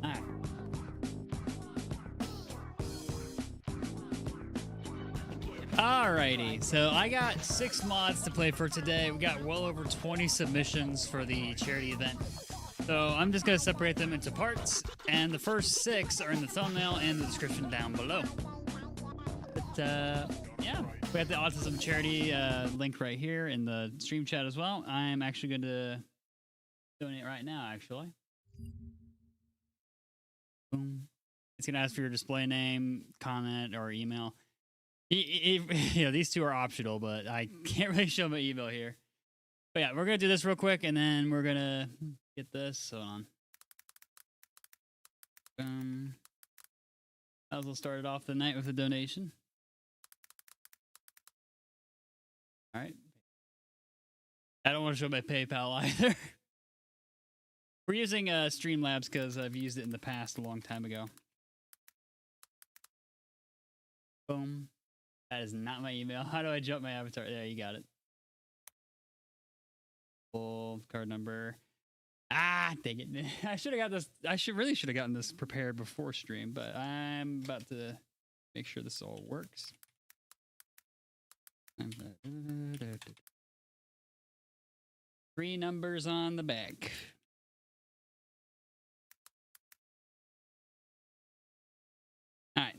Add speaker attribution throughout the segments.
Speaker 1: Alright. Alrighty, so I got 6 mods to play for today. We got well over 20 submissions for the charity event. So I'm just going to separate them into parts, and the first 6 are in the thumbnail and the description down below. But yeah, we have the Autism charity link right here in the stream chat as well. I'm actually going to donate right now, actually. Boom. It's going to ask for your display name, comment, or email. You know, these 2 are optional, but I can't really show my email here. But yeah, we're going to do this real quick, and then we're going to get this. Hold on. We'll start off the night with a donation. All right. I don't want to show my PayPal either. We're using Streamlabs because I've used it in the past a long time ago. Boom. That is not my email. How do I jump my avatar? There, you got it. Full card number. Ah, dang it. I should have got this. Really should have gotten this prepared before stream, but I'm about to make sure this all works. 3 numbers on the back. All right.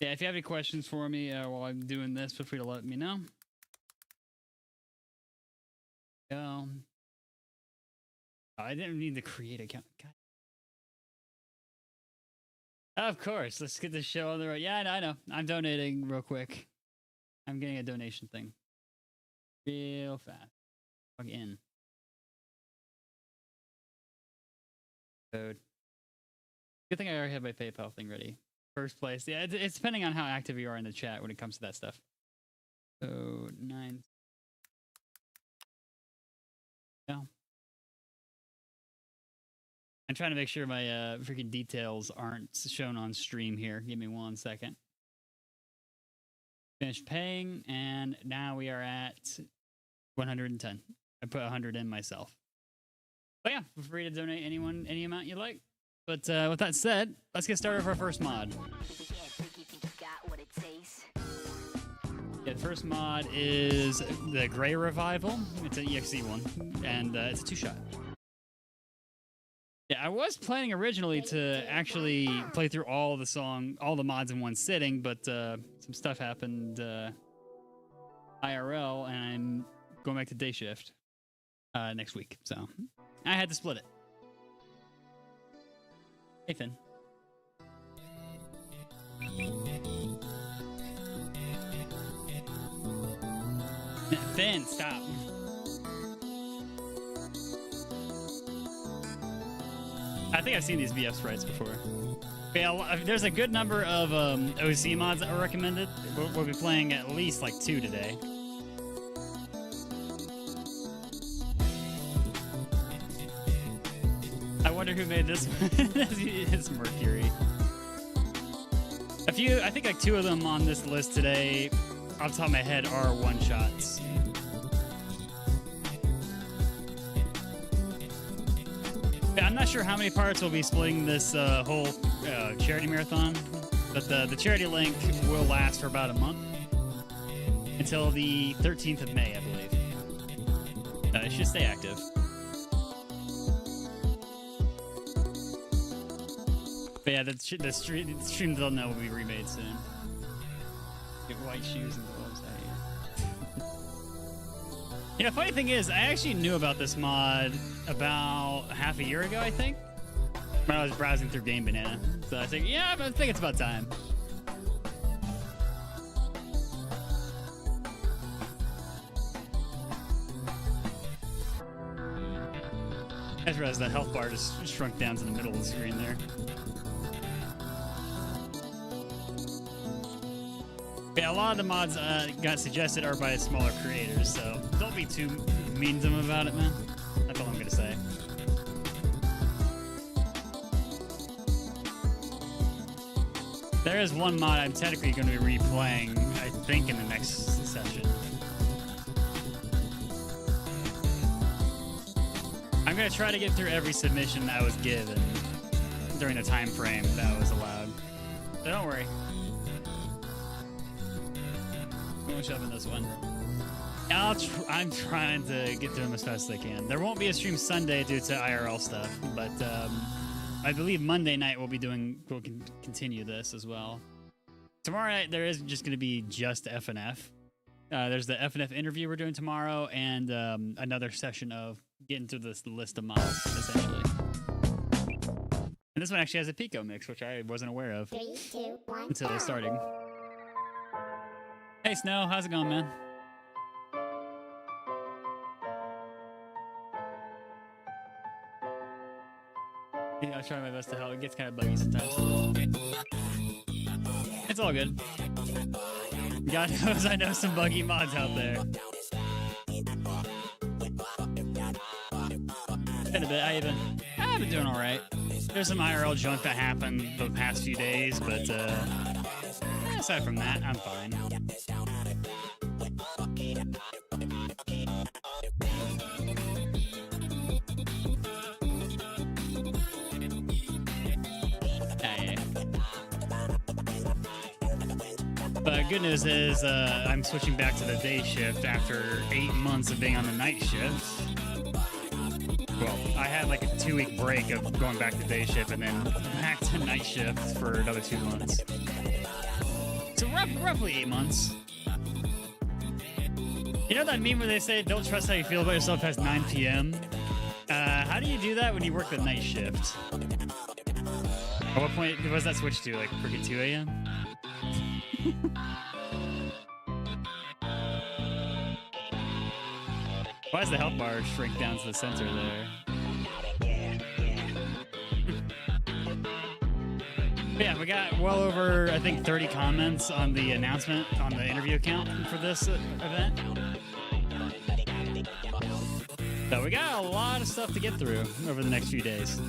Speaker 1: Yeah, if you have any questions for me while I'm doing this, feel free to let me know. Go. Oh, I didn't need to create an account. God. Of course, let's get this show on the road. Yeah, I know. I'm donating real quick. I'm getting a donation thing real fast. Log in. Code. Good thing I already have my PayPal thing ready. First place. Yeah, it's depending on how active you are in the chat when it comes to that stuff. So 9. Yeah. I'm trying to make sure my freaking details aren't shown on stream here. Give me 1 second. Finished paying, and now we are at 110. I put 100 in myself. But yeah, feel free to donate any amount you like. But with that said, let's get started with our first mod. Yeah, the first mod is the Gray Revival. It's an EXE one, and it's a 2-shot. Yeah, I was planning originally to actually play through all the mods in one sitting, but some stuff happened IRL, and I'm going back to day shift next week, so I had to split it. Hey, Finn. Finn, stop. I think I've seen these VF sprites before. Yeah, there's a good number of OC mods that were recommended. We'll be playing at least like 2 today. I wonder who made this one. It's Mercury. I think like 2 of them on this list today, off the top of my head, are 1-shots. I'm not sure how many parts we'll be splitting this whole charity marathon, but the charity link will last for about a month until the 13th of May, I believe. It should stay active. But yeah, the stream thumbnail will be remade soon. Get white shoes and gloves out here. You know, funny thing is, I actually knew about this mod about half a year ago, I think, when I was browsing through Game Banana. So I was like, yeah, I think it's about time. I just realized that health bar just shrunk down to the middle of the screen there. Yeah, a lot of the mods got suggested are by smaller creators, so don't be too mean to them about it, man. That's all I'm gonna say. There is one mod I'm technically going to be replaying, I think, in the next session. I'm gonna try to get through every submission that was given during the time frame that was allowed. So don't worry. I'm gonna shove in this one. I'm trying to get through them as fast as I can. There won't be a stream Sunday due to IRL stuff, but I believe Monday night we'll continue this as well. Tomorrow night there is just going to be just FNF. There's the FNF interview we're doing tomorrow, and another session of getting through this list of mods, essentially. And this one actually has a Pico mix, which I wasn't aware of 3, 2, 1, until starting. Hey Snow, how's it going, man? Yeah, I'll try my best to help. It gets kind of buggy sometimes. It's all good. God knows I know some buggy mods out there. Been a bit. I've been doing all right. There's some IRL junk that happened the past few days, but aside from that, I'm fine. But good news is I'm switching back to the day shift after 8 months of being on the night shift. Well, I had like a 2-week break of going back to day shift and then back to night shift for another 2 months. So roughly 8 months. You know that meme where they say, don't trust how you feel about yourself past 9 p.m.? How do you do that when you work the night shift? At what point was that switched to? Like freaking 2 a.m.? Why does the health bar shrink down to the center there? Yeah, we got well over, I think, 30 comments on the announcement on the interview account for this event. So we got a lot of stuff to get through over the next few days.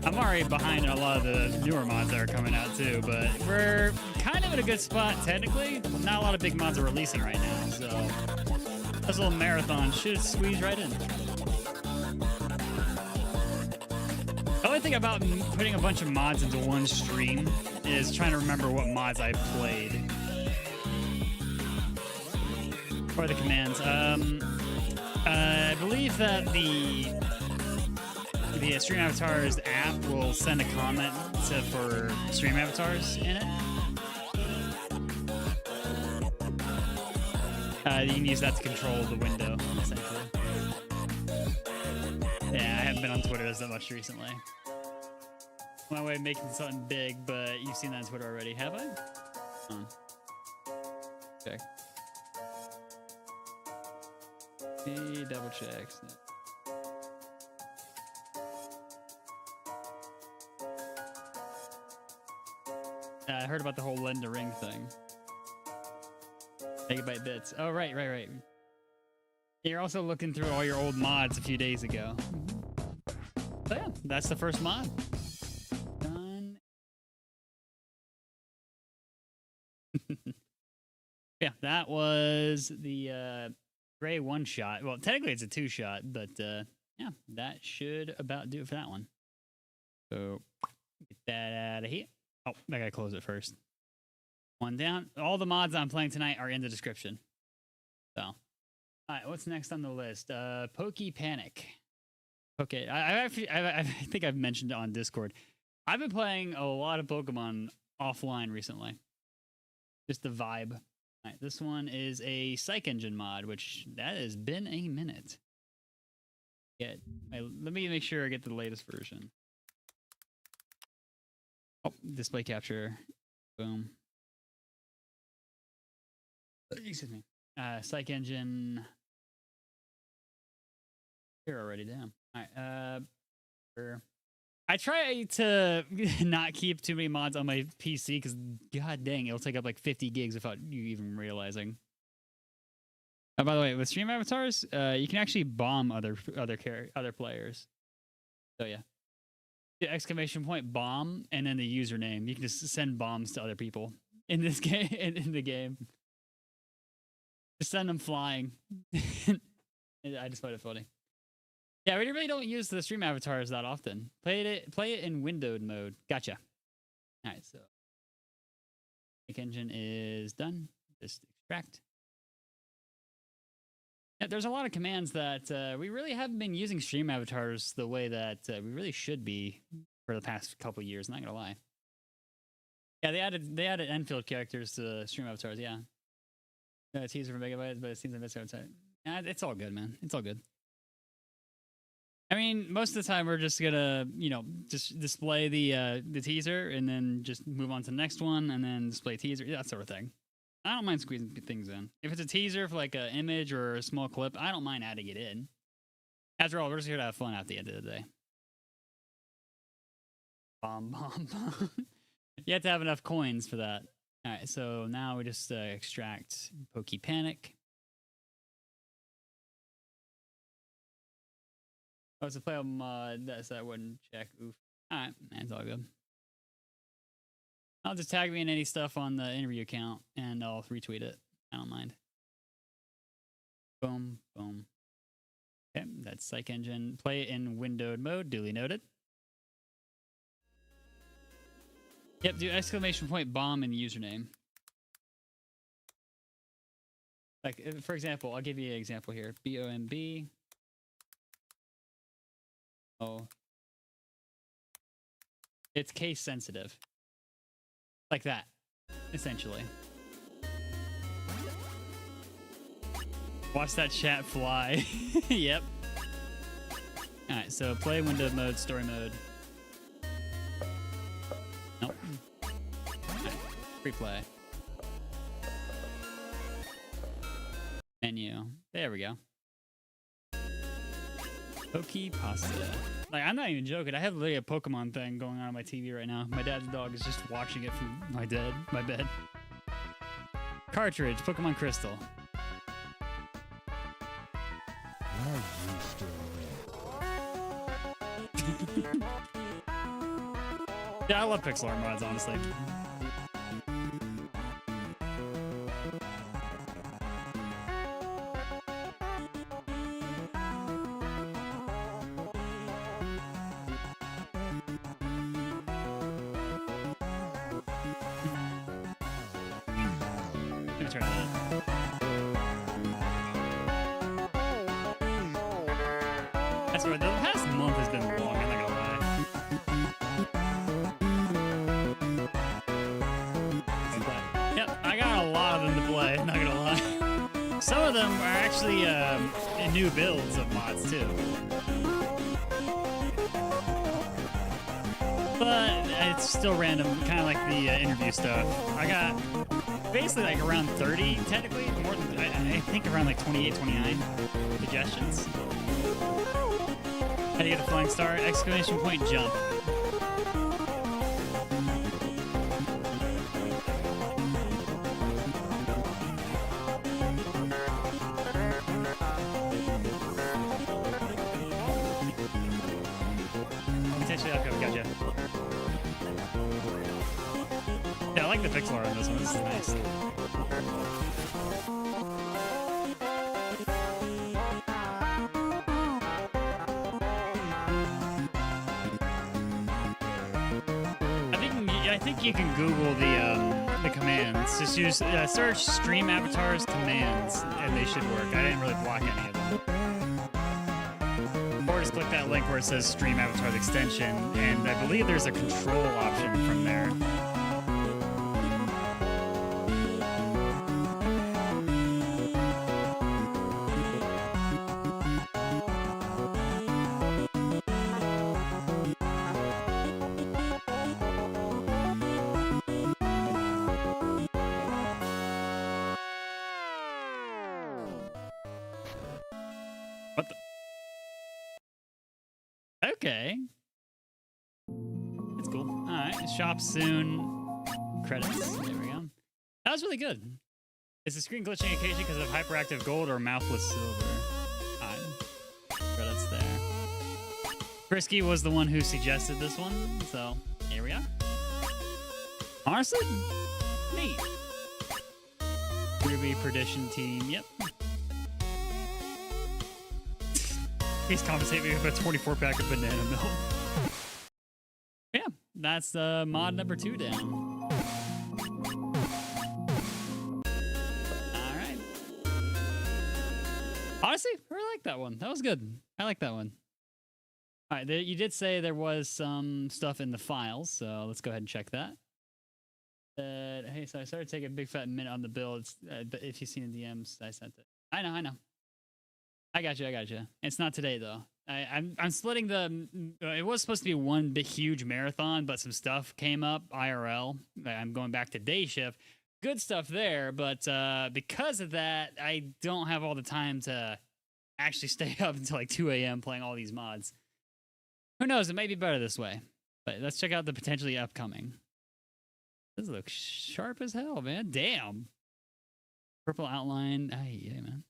Speaker 1: I'm already behind a lot of the newer mods that are coming out too, but we're kind of in a good spot technically. Not a lot of big mods are releasing right now, so this little marathon should squeeze right in. The only thing about putting a bunch of mods into one stream is trying to remember what mods I played. What are the commands? I believe that the Stream Avatars app will send a comment for Stream Avatars in it. You can use that to control the window, essentially. Yeah, I haven't been on Twitter that much recently. My way of making something big, but you've seen that on Twitter already, have I? Check. Double check. I heard about the whole lend a ring thing. Megabyte bits. Oh, right. You're also looking through all your old mods a few days ago. So yeah, that's the first mod. Done. Yeah, that was the gray one shot. Well, technically it's a 2-shot, but yeah, that should about do it for that one. So get that out of here. Oh, I gotta close it first. One down. All the mods I'm playing tonight are in the description. So, all right, what's next on the list? Pokey Panic. Okay, I think I've mentioned it on Discord. I've been playing a lot of Pokemon offline recently. Just the vibe. All right, this one is a Psych Engine mod, which that has been a minute. Let me make sure I get the latest version. Oh, display capture. Boom. Excuse me. Psych Engine. Here already, damn. All right. I try to not keep too many mods on my PC because, god dang, it'll take up like 50 gigs without you even realizing. Oh, by the way, with Stream Avatars, you can actually bomb other players. So yeah. The exclamation point bomb and then the username. You can just send bombs to other people in this game. In the game, just send them flying. I just find it funny. Yeah, we really don't use the stream avatars that often. Play it in windowed mode. Gotcha. All right, so make engine is done. Just extract. Yeah, there's a lot of commands that we really haven't been using stream avatars the way that we really should be for the past couple years. Not gonna lie. Yeah, they added Enfield characters to stream avatars. Yeah, teaser for megabytes, but it seems like that's outside. Yeah, it's all good, man. It's all good. I mean, most of the time we're just gonna, just display the teaser and then just move on to the next one and then display teaser, that sort of thing. I don't mind squeezing things in. If it's a teaser for like an image or a small clip, I don't mind adding it in. After all, we're just here to have fun at the end of the day. Bomb, bomb, bomb. You have to have enough coins for that. All right, so now we just extract Pokey Panic. Oh, it's a play on mod. That's that wouldn't check. Oof. All right, it's all good. I'll just tag me in any stuff on the interview account and I'll retweet it. I don't mind. Boom, boom. Okay, that's Psych Engine. Play it in windowed mode. Duly noted. Yep, do exclamation point bomb in the username. Like, for example, I'll give you an example here. BOMB. Oh. It's case sensitive. Like that, essentially. Watch that chat fly. Yep. Alright, so play window mode, story mode. Nope. Alright, free play. Menu. There we go. Pokey pasta. Like, I'm not even joking. I have literally a Pokemon thing going on my TV right now. My dad's dog is just watching it from my bed. Cartridge, Pokemon Crystal. Yeah, I love pixel art mods, honestly. That's right. The past month has been long, I'm not gonna lie. Yep, I got a lot of them to play, not gonna lie. Some of them are actually new builds of mods too. But it's still random, kind of like the interview stuff. I got basically like around 30, technically, more than, I think around like 28, 29 suggestions. How do you get a flying star? Exclamation point jump. Potentially, okay, gotcha. Yeah, I like the pixel art on this one. This is nice. I think you can Google the commands. Just use search stream avatars commands, and they should work. I didn't really block any of them. Or just click that link where it says stream avatars extension, and I believe there's a control option from there. What the? Okay. That's cool. Alright, shop soon. Credits. There we go. That was really good. Is the screen glitching occasionally because of hyperactive gold or mouthless silver? Alright. Credits there. Frisky was the one who suggested this one, so here we are. Honestly, neat. Ruby Perdition team, yep. Please compensate me with a 24-pack of banana milk. Yeah, that's mod number 2 down. Alright. Honestly, I really like that one. That was good. I like that one. Alright, you did say there was some stuff in the files, so let's go ahead and check that. Hey, so I started taking a big fat minute on the build. If you've seen the DMs, I sent it. I know. I got you. It's not today though. I'm splitting the. It was supposed to be one big huge marathon, but some stuff came up IRL. I'm going back to day shift. Good stuff there, but because of that, I don't have all the time to actually stay up until like 2 a.m. playing all these mods. Who knows? It might be better this way. But let's check out the potentially upcoming. This looks sharp as hell, man. Damn. Purple outline. Yeah, man.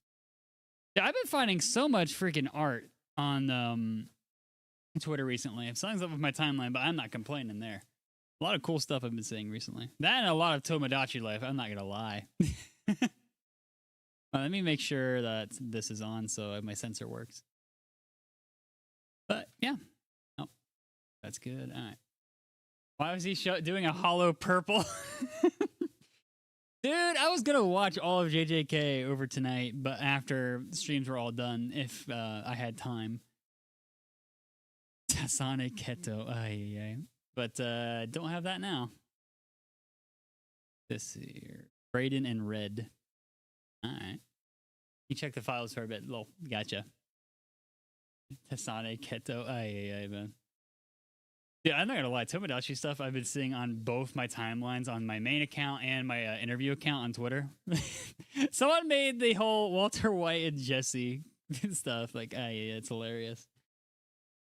Speaker 1: Yeah, I've been finding so much freaking art on Twitter recently. Something's up with my timeline, but I'm not complaining there. A lot of cool stuff I've been seeing recently. That and a lot of Tomodachi life, I'm not going to lie. Let me make sure that this is on so my sensor works. But, yeah. Oh, that's good. All right. Why was he doing a hollow purple? Dude, I was going to watch all of JJK over tonight, but after streams were all done, if I had time. Sonic Keto. But don't have that now. This here. Brayden and Red. All right. You check the files for a bit. Lol. Gotcha. Sonic Keto. Man. Yeah, I'm not gonna lie. Tomodachi stuff I've been seeing on both my timelines, on my main account and my interview account on Twitter. Someone made the whole Walter White and Jesse stuff. Like, yeah, it's hilarious.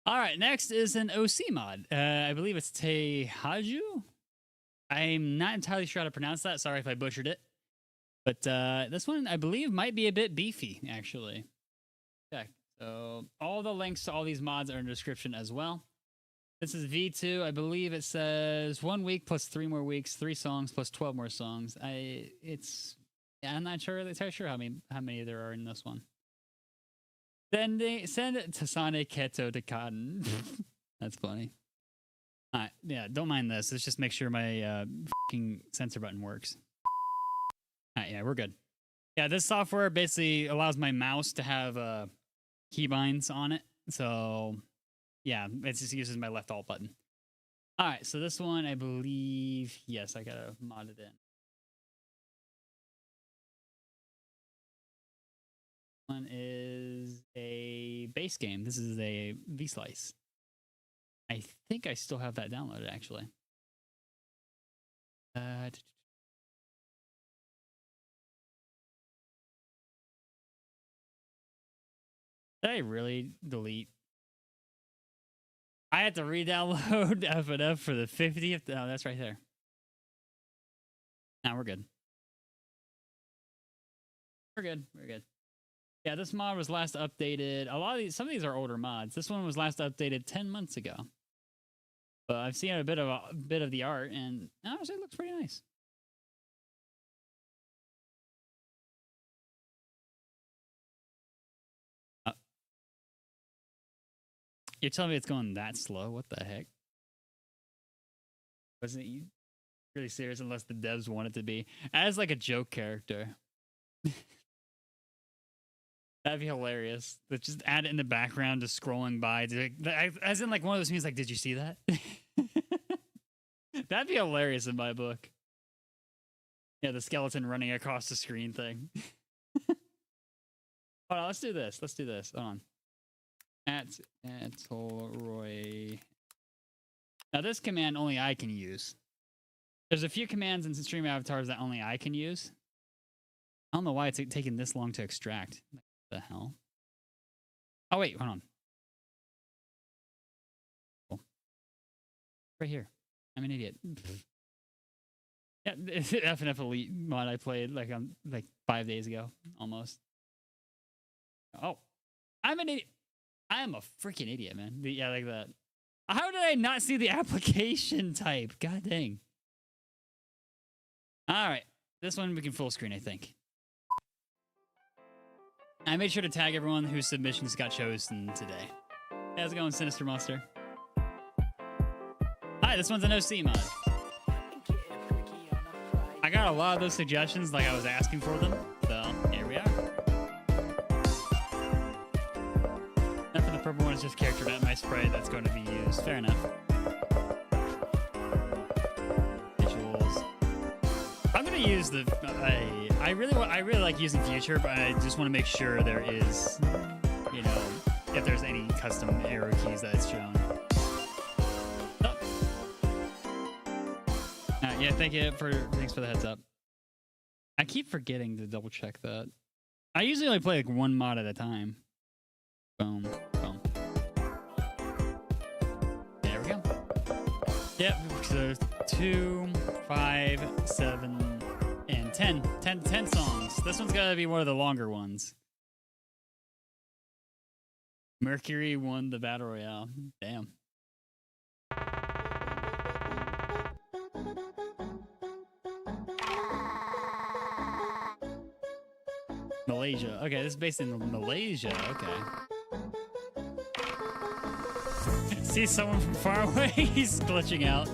Speaker 1: All right, next is an OC mod. I believe it's Teihaju. I'm not entirely sure how to pronounce that. Sorry if I butchered it. But this one, I believe, might be a bit beefy, actually. Okay, so all the links to all these mods are in the description as well. This is V2. I believe it says 1 week plus 3 more weeks, 3 songs plus 12 more songs. I'm not sure entirely sure how many there are in this one. Then they send it to Sonic Keto to Cotton. That's funny. All right, yeah, don't mind this. Let's just make sure my fucking sensor button works. All right, yeah, we're good. Yeah, this software basically allows my mouse to have keybinds on it. So yeah, it just uses my left alt button. All right, so this one, I believe, yes, I gotta mod it in. One is a base game. This is a V-Slice. I think I still have that downloaded, actually. Did I really delete? I had to re-download FNF for the 50th. Oh, that's right there. Now we're good. We're good. Yeah, this mod was last updated. Some of these are older mods. This one was last updated 10 months ago. But I've seen a bit of the art, and honestly, it looks pretty nice. You're telling me it's going that slow? What the heck? Wasn't you really serious unless the devs want it to be? As like a joke character. That'd be hilarious. But just add it in the background, just scrolling by. As in like one of those memes like, did you see that? That'd be hilarious in my book. Yeah, the skeleton running across the screen thing. Hold on, let's do this. Hold on. Roy. Now this command only I can use. There's a few commands in stream avatars that only I can use. I don't know why it's taking this long to extract. What the hell? Oh wait, hold on. Cool. Right here. I'm an idiot. Yeah, FNF Elite mod I played like 5 days ago, almost. Oh, I'm an idiot. I am a freaking idiot, man. Yeah, like that. How did I not see the application type? God dang. All right. This one we can full screen, I think. I made sure to tag everyone whose submissions got chosen today. Hey, how's it going, Sinister Monster? Hi, this one's an OC mod. I got a lot of those suggestions like I was asking for them, so here we are. And for the purple one, it's just character net my spray that's going to be used. Fair enough. Visuals. I'm going to use the... I really like using Future, but I just want to make sure there is, you know, if there's any custom arrow keys that it's shown. Oh. Yeah, thanks for the heads up. I keep forgetting to double check that. I usually only play like one mod at a time. Boom, boom. There we go. Yep, so 2, 5, 7, and 10. 10 songs. This one's gotta be one of the longer ones. Mercury won the Battle Royale. Damn. Malaysia. Okay, this is based in Malaysia. Okay. See someone from far away? He's glitching out.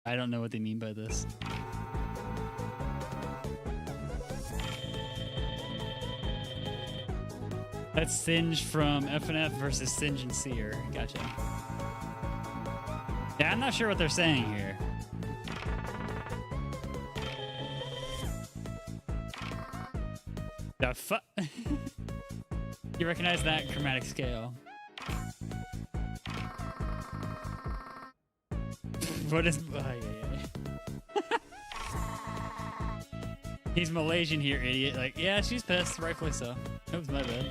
Speaker 1: I don't know what they mean by this. That's Singe from FNF versus Singe and Seer. Gotcha. Yeah, I'm not sure what they're saying here. The fuck? You recognize that chromatic scale? What is... He's Malaysian here, idiot. Like, yeah, she's pissed. Rightfully so. Oops, my bad.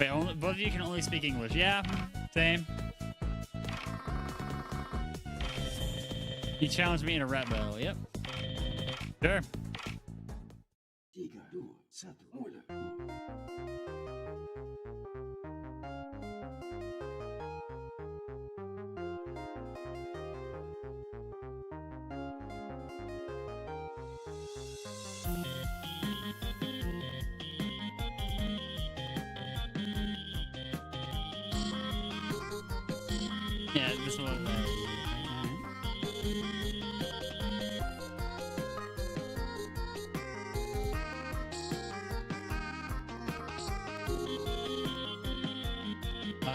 Speaker 1: Wait, both of you can only speak English. Yeah, same. He challenged me in a rap battle. Yep. Sure. Yeah, this one.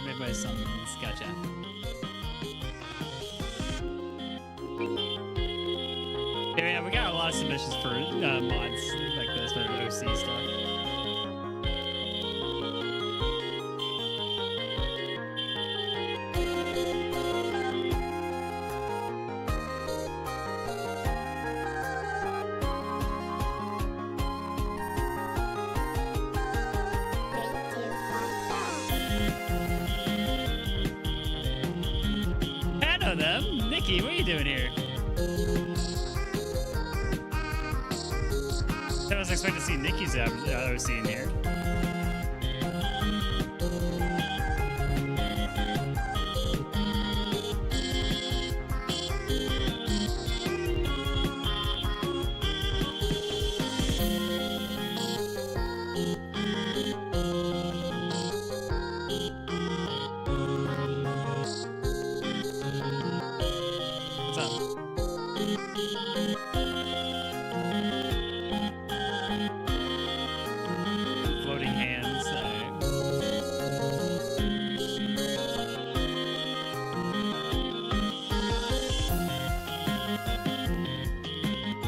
Speaker 1: Made by some. Gotcha. Yeah, we got a lot of submissions for mods like this, for OC stuff. Nikki, what are you doing here? I was expecting to see Nikki's OC in here.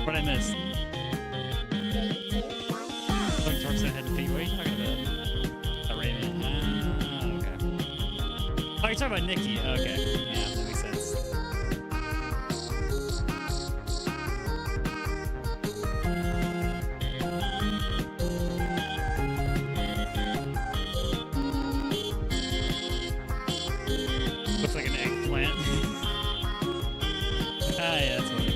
Speaker 1: What I missed? Looking towards the head feet. What are you talking about? A Raven. Okay. Oh, you're talking about Nikki. Okay. Yeah, that makes sense. Looks like an eggplant. Ah, yeah, that's what it is.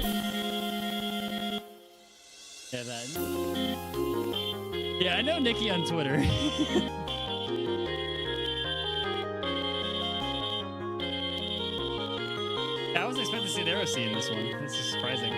Speaker 1: Yeah, I know Nikki on Twitter. I wasn't expecting to see the ROC in this one. This is surprising.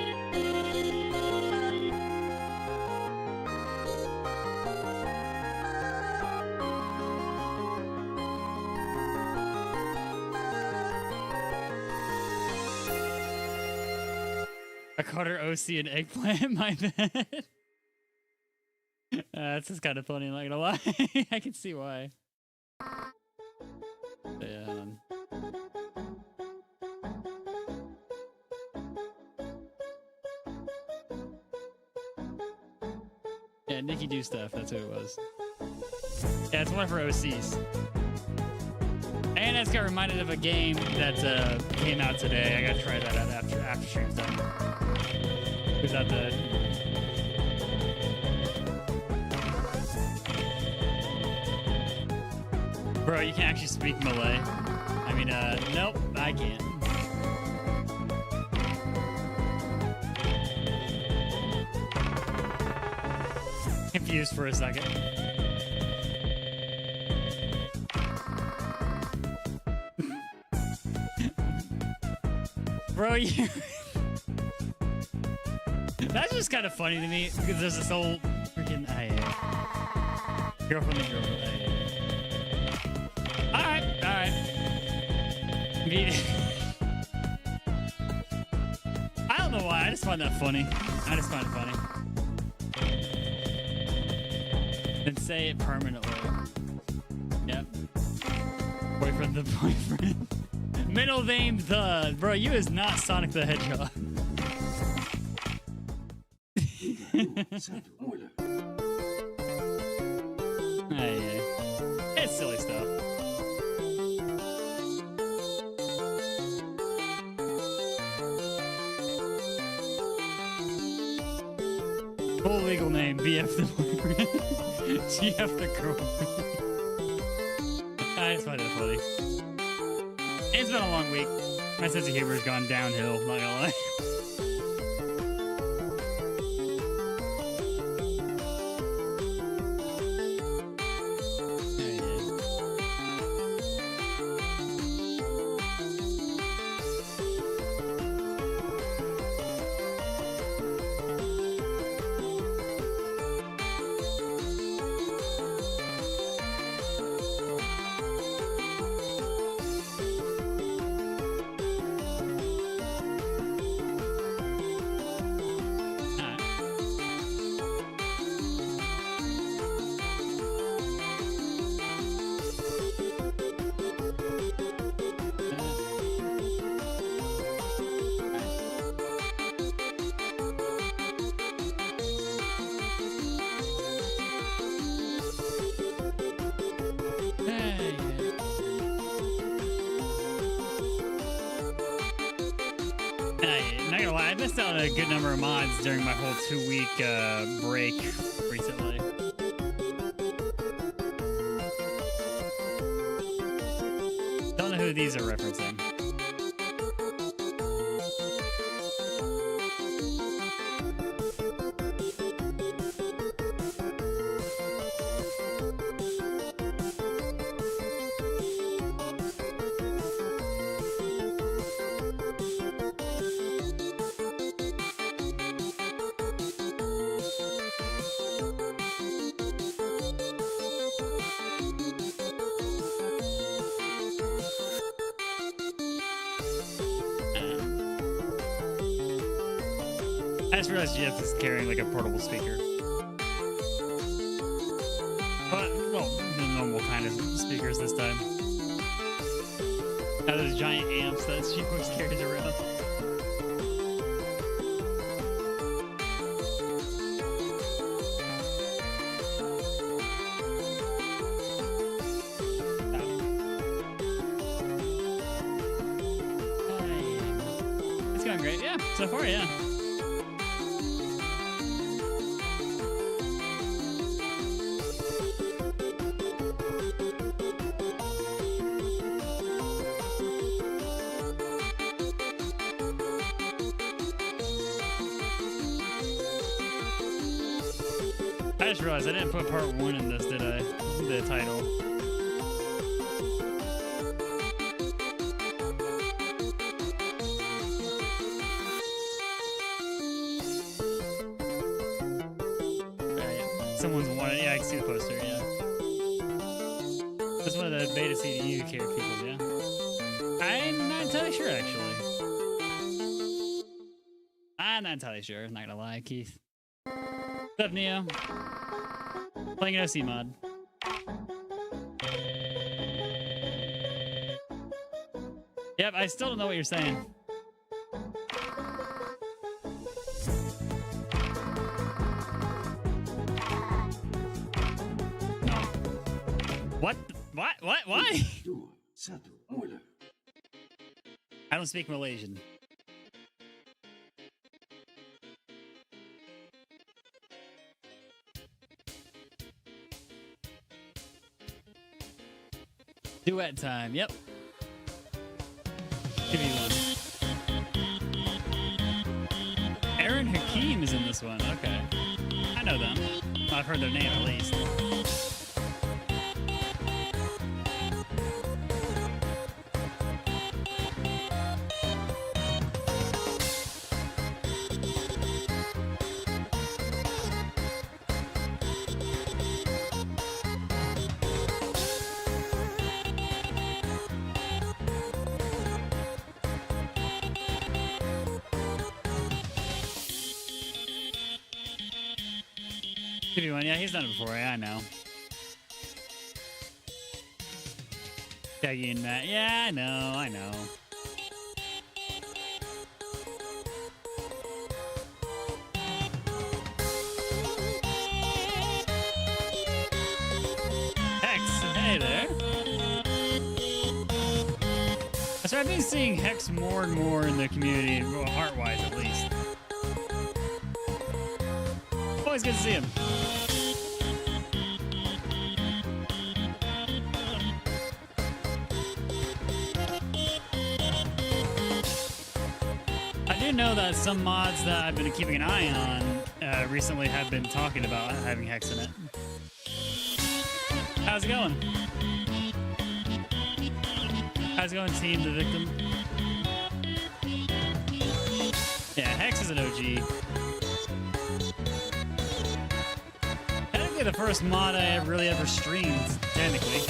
Speaker 1: I called her OC an eggplant, my bad. That's just kind of funny, I'm not gonna lie. I can see why. Yeah. Yeah, Nikki do stuff, that's who it was. Yeah, it's one of her OCs. And I just got reminded of a game that came out today. I gotta try that out after stream's done. Who's out the... Bro, you can actually speak Malay. I mean, nope, I can't. Confused for a second. Bro, you... That's just kind of funny to me, because there's this old freaking... Girlfriend and girlfriend. Alright. I don't know why, I just find that funny. I just find it funny. Then say it permanently. Yep. Boyfriend the boyfriend. Middle name the. Bro, you is not Sonic the Hedgehog. Hey. It's silly stuff. Full legal name, BF the boyfriend. GF the girlfriend. I just find that funny. It's been a long week. My sense of humor has gone downhill, not gonna lie. I missed out on a good number of mods during my whole 2-week break recently. Don't know who these are referencing. I just realized Jeff is carrying like a portable speaker. But, well, the normal kind of speakers this time. Now those giant amps that she always carries around. It's going great, yeah. So far, yeah. just realized I didn't put part 1 in this, did I? The title. Right. Someone's wanted. Yeah, I can see the poster. Yeah. That's one of the beta CDU care people. Yeah. I'm not entirely sure, actually. I'm not entirely sure. I'm not gonna lie, Keith. What's up, Neo? Playing an OC mod. Yep, I still don't know what you're saying. No. What? What? Why? I don't speak Malaysian. Duet time, yep. Give me one. Aaron Hakeem is in this one, okay. I know them. Well, I've heard their name at least. Give me one. Yeah, he's done it before. Yeah, I know. Shaggy and Matt. Yeah, I know. Hex, hey there. So I've been seeing Hex more and more in the community, well, art-wise at least. Always good to see him. I do know that some mods that I've been keeping an eye on recently have been talking about having Hex in it. How's it going? How's it going, Team the Victim? Yeah, Hex is an OG. Technically the first mod I really ever streamed, technically.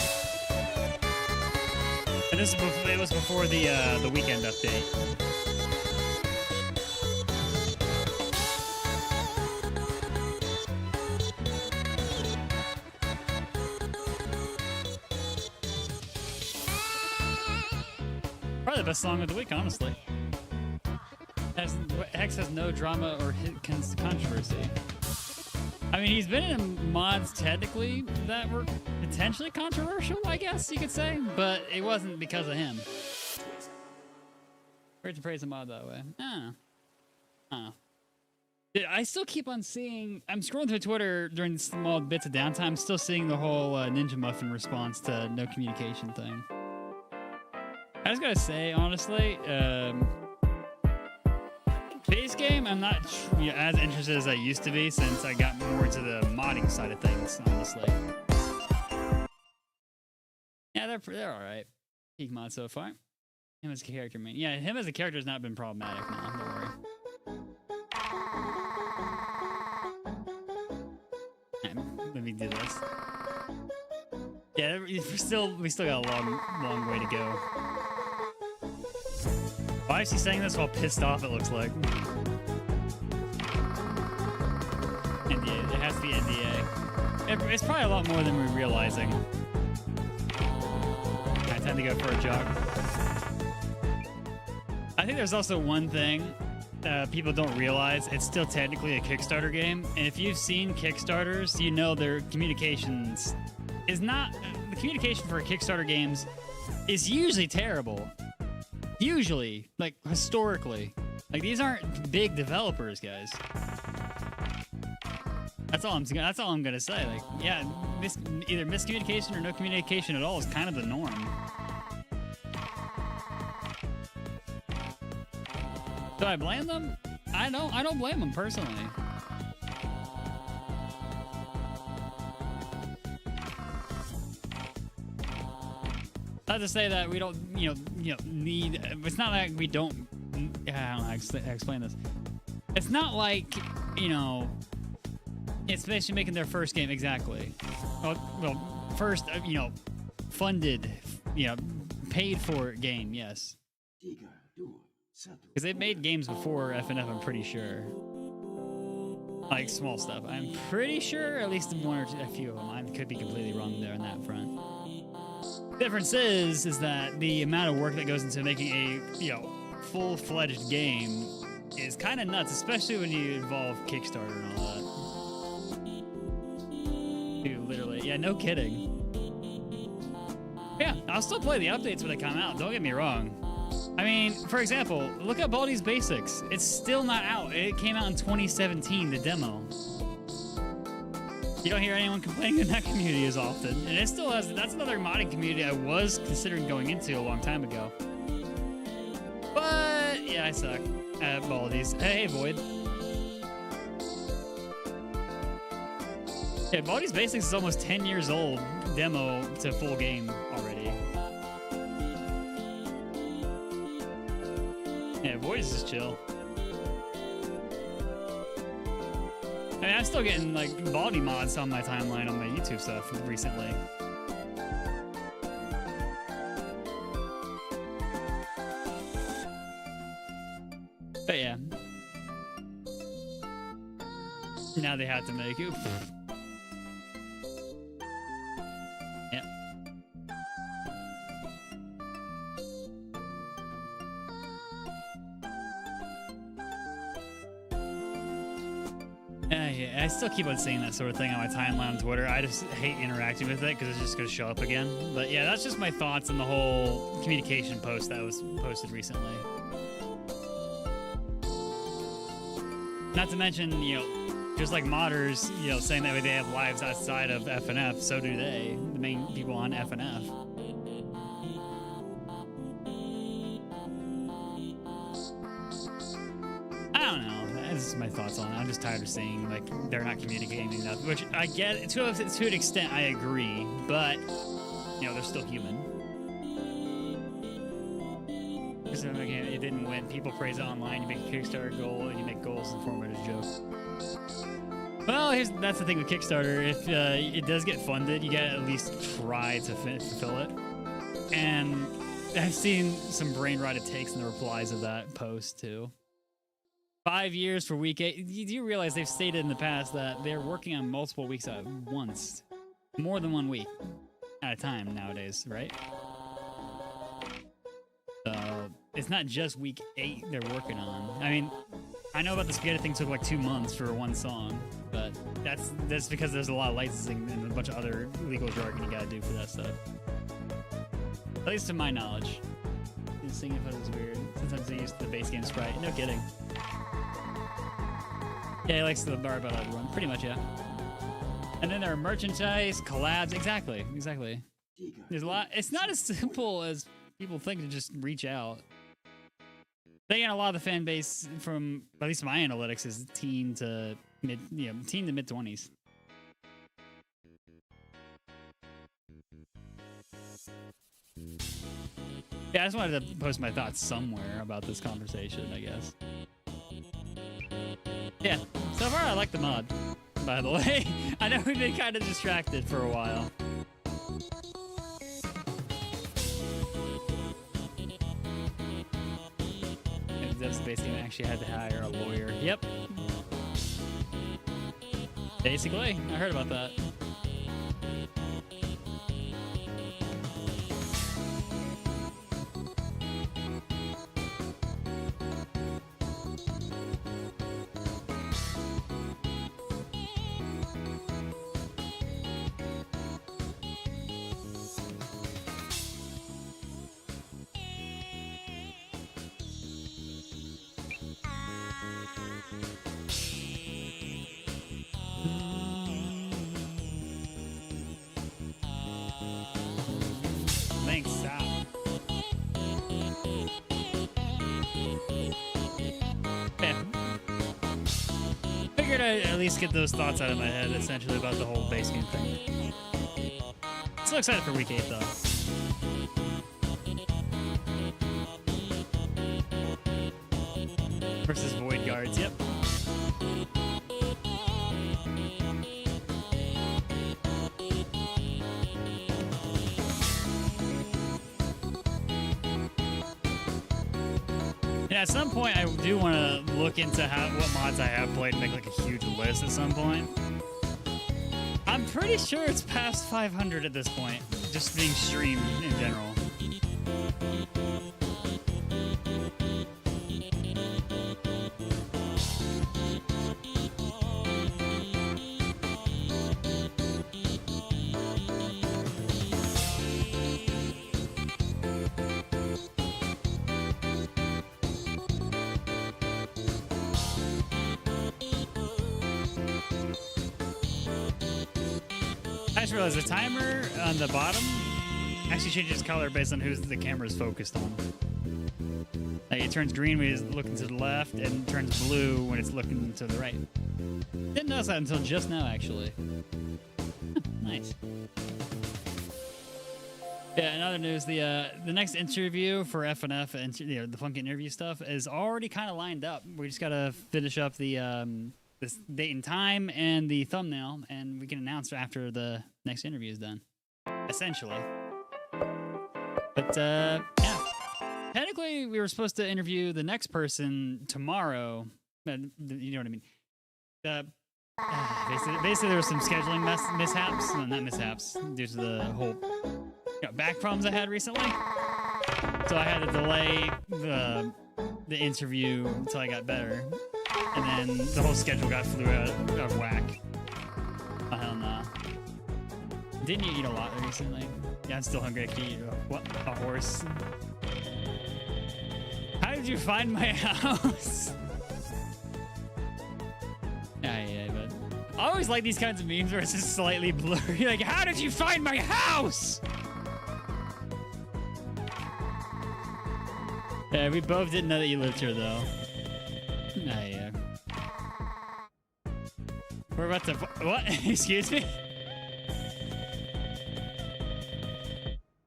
Speaker 1: And this is before, it was before the weekend update. Probably the best song of the week, honestly. Hex has no drama or controversy. I mean, he's been in mods technically that were potentially controversial, I guess you could say, but it wasn't because of him. Weird to praise a mod that way. I don't know. Dude, I still keep on seeing, I'm scrolling through Twitter during small bits of downtime, still seeing the whole Ninja Muffin response to no communication thing. I just gotta say, honestly, base game, I'm not as interested as I used to be since I got more into the modding side of things, honestly. Yeah, they're alright. Peak mod so far. Him as a character, man. Yeah, him as a character has not been problematic now, don't worry. Right, let me do this. Yeah, we still got a long way to go. Why is he saying this while pissed off, it looks like? NDA. It has to be NDA. It's probably a lot more than we're realizing. I tend to go for a jog. I think there's also one thing people don't realize. It's still technically a Kickstarter game. And if you've seen Kickstarters, you know their communications is not... The communication for Kickstarter games is usually terrible. Usually, like, historically. Like, these aren't big developers, guys. That's all I'm gonna say. Like, yeah, either miscommunication or no communication at all is kind of the norm. Do I blame them? I don't blame them, personally. Not to say that we don't, need. It's not like we don't. I don't know how to explain this. It's not like, it's basically making their first game exactly. Well, first, funded, paid for game, yes. Because they've made games before FNF, I'm pretty sure. Like small stuff. I'm pretty sure at least one or a few of them. I could be completely wrong there on that front. The difference is that the amount of work that goes into making a, full-fledged game is kind of nuts, especially when you involve Kickstarter and all that. Dude, literally. Yeah, no kidding. Yeah, I'll still play the updates when they come out. Don't get me wrong. I mean, for example, look at Baldi's Basics. It's still not out. It came out in 2017, the demo. You don't hear anyone complaining in that community as often. And it still has, that's another modding community I was considering going into a long time ago. But, yeah, I suck at Baldi's. Hey, Void. Yeah, Baldi's Basics is almost 10 years old, demo to full game already. Yeah, Void is just chill. I mean, I'm still getting, like, Baldi mods on my timeline on my YouTube stuff recently. But yeah. Now they have to make it. Yep. Yeah, I still keep on seeing that sort of thing on my timeline on Twitter. I just hate interacting with it because it's just going to show up again. But yeah, that's just my thoughts on the whole communication post that was posted recently. Not to mention, just like modders, saying that they have lives outside of FNF, so do they, the main people on FNF. I don't know. This is my thoughts on it. I'm just tired of seeing, like, they're not communicating enough, which I get, to an extent, I agree, but, they're still human. It didn't win. People praise it online. You make a Kickstarter goal, and you make goals in the form of a joke. Well, that's the thing with Kickstarter. If it does get funded, you gotta at least try to fulfill it. And I've seen some brain-rotted takes in the replies of that post, too. 5 years for week 8. Do you realize they've stated in the past that they're working on multiple weeks at once? More than 1 week at a time nowadays, right? So it's not just week 8 they're working on. I mean, I know about the spaghetti thing took like 2 months for one song, but that's because there's a lot of licensing and a bunch of other legal jargon you gotta do for that stuff. At least to my knowledge. The singing footage is weird. Sometimes they use the base game sprite. No kidding. Yeah, he likes the bar about everyone. Pretty much, yeah. And then there are merchandise, collabs. Exactly. There's a lot. It's not as simple as people think to just reach out. They got a lot of the fan base from, at least my analytics, is teen to mid 20s. Yeah, I just wanted to post my thoughts somewhere about this conversation, I guess. Yeah, so far I like the mod, by the way. I know we've been kind of distracted for a while. This basically actually had to hire a lawyer. Yep. Basically, I heard about that. At least get those thoughts out of my head, essentially, about the whole base game thing. Still excited for week 8, though. Versus void guards. Yep. Yeah, at some point I do want to look into what mods I have played and make like a huge list at some point. I'm pretty sure it's past 500 at this point, just being streamed in general. I just realized the timer on the bottom actually changes color based on who the camera is focused on. Like it turns green when it's looking to the left and turns blue when it's looking to the right. Didn't notice that until just now, actually. Nice. Yeah, in other news, the next interview for FNF and the funkin interview stuff is already kind of lined up. We just gotta finish up the this date and time and the thumbnail, and we can announce after the next interview is done, essentially. But yeah, technically we were supposed to interview the next person tomorrow. You know what I mean? Basically there were some scheduling mishaps, no, not mishaps, due to the whole back problems I had recently. So I had to delay the interview until I got better. And then the whole schedule got flew out of whack. Oh, hell no. Didn't you eat a lot recently? Yeah, I'm still hungry. I could eat a horse. How did you find my house? Yeah, but I always like these kinds of memes where it's just slightly blurry. Like, how did you find my house? Yeah, we both didn't know that you lived here, though. Yeah. We're about to... What? Excuse me?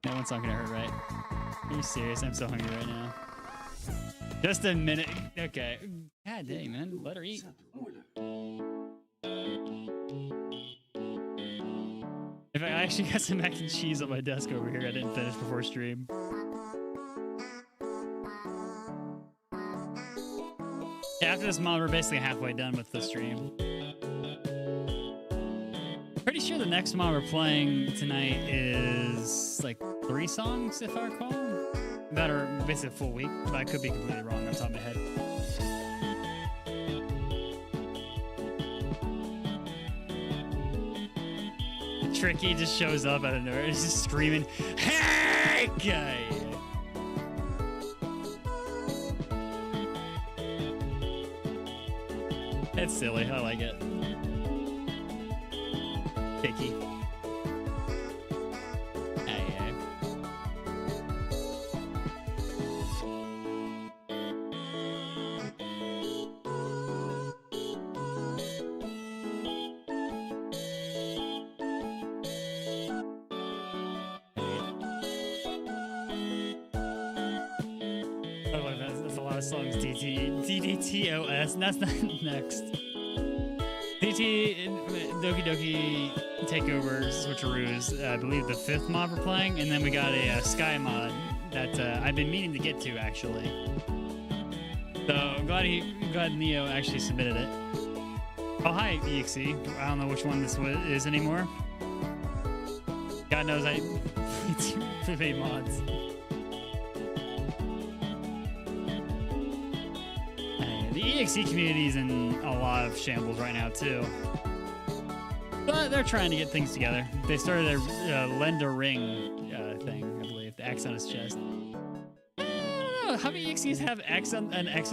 Speaker 1: That one's not gonna hurt, right? Are you serious? I'm so hungry right now. Just a minute. Okay. God dang, man. Let her eat. In fact, I actually got some mac and cheese on my desk over here I didn't finish before stream. Yeah, after this mod, we're basically halfway done with the stream. Pretty sure the next mod we're playing tonight is like 3 songs, if I recall. That are basically a full week, but I could be completely wrong off the top of my head. Tricky just shows up out of nowhere. He's just screaming, "Hey, guy!" It's silly. I like it. Pokey. That's a lot of songs. DDTOS. And that's not next. DT Doki Doki Takeover Switcheroos, I believe the 5th mod we're playing, and then we got a Sky mod that I've been meaning to get to actually. So I'm glad Neo actually submitted it. Oh hi EXE. I don't know which one this is anymore. God knows I made mods. The EXE community is in a lot of shambles right now too, but they're trying to get things together. They started a lend a ring thing, I believe, the X on his chest. I don't know, how many EXEs have an X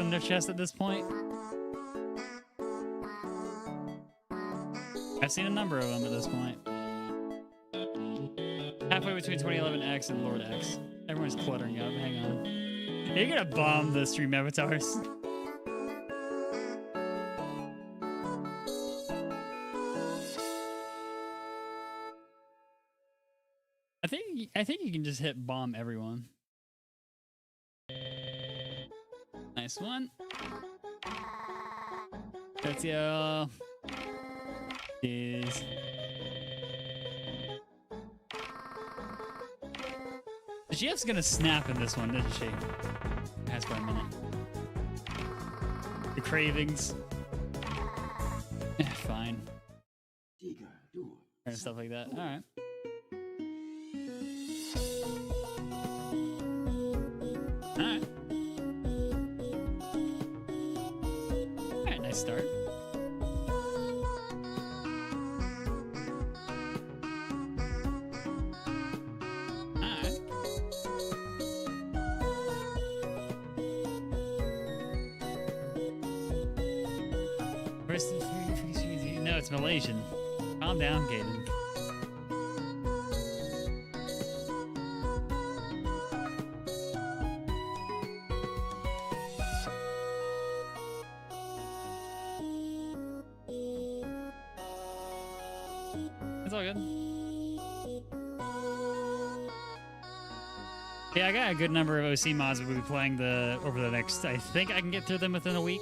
Speaker 1: on their chest at this point? I've seen a number of them at this point. Halfway between 2011 X and Lord X. Everyone's cluttering up. Hang on. You're gonna bomb the stream avatars. I think you can just hit bomb everyone. Nice one. Let's go. Jeez. GF's gonna snap in this one, isn't she? Has for a minute. The cravings. Fine. And stuff like that. Alright. Alright. Alright, nice start. No, it's Malaysian. Calm down, Gaiden. It's all good. Yeah, I got a good number of OC mods we'll be playing over the next. I think I can get through them within a week.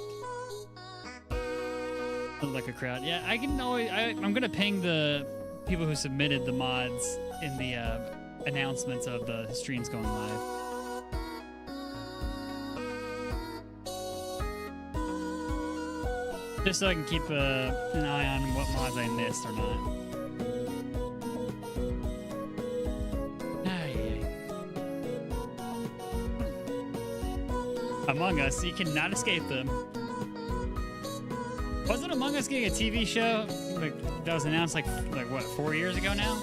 Speaker 1: Like a crowd. Yeah, I can always. I'm gonna ping the people who submitted the mods in the announcements of the streams going live. Just so I can keep an eye on what mods I missed or not. Among Us, you cannot escape them. Wasn't Among Us getting a TV show like that was announced like what, 4 years ago now?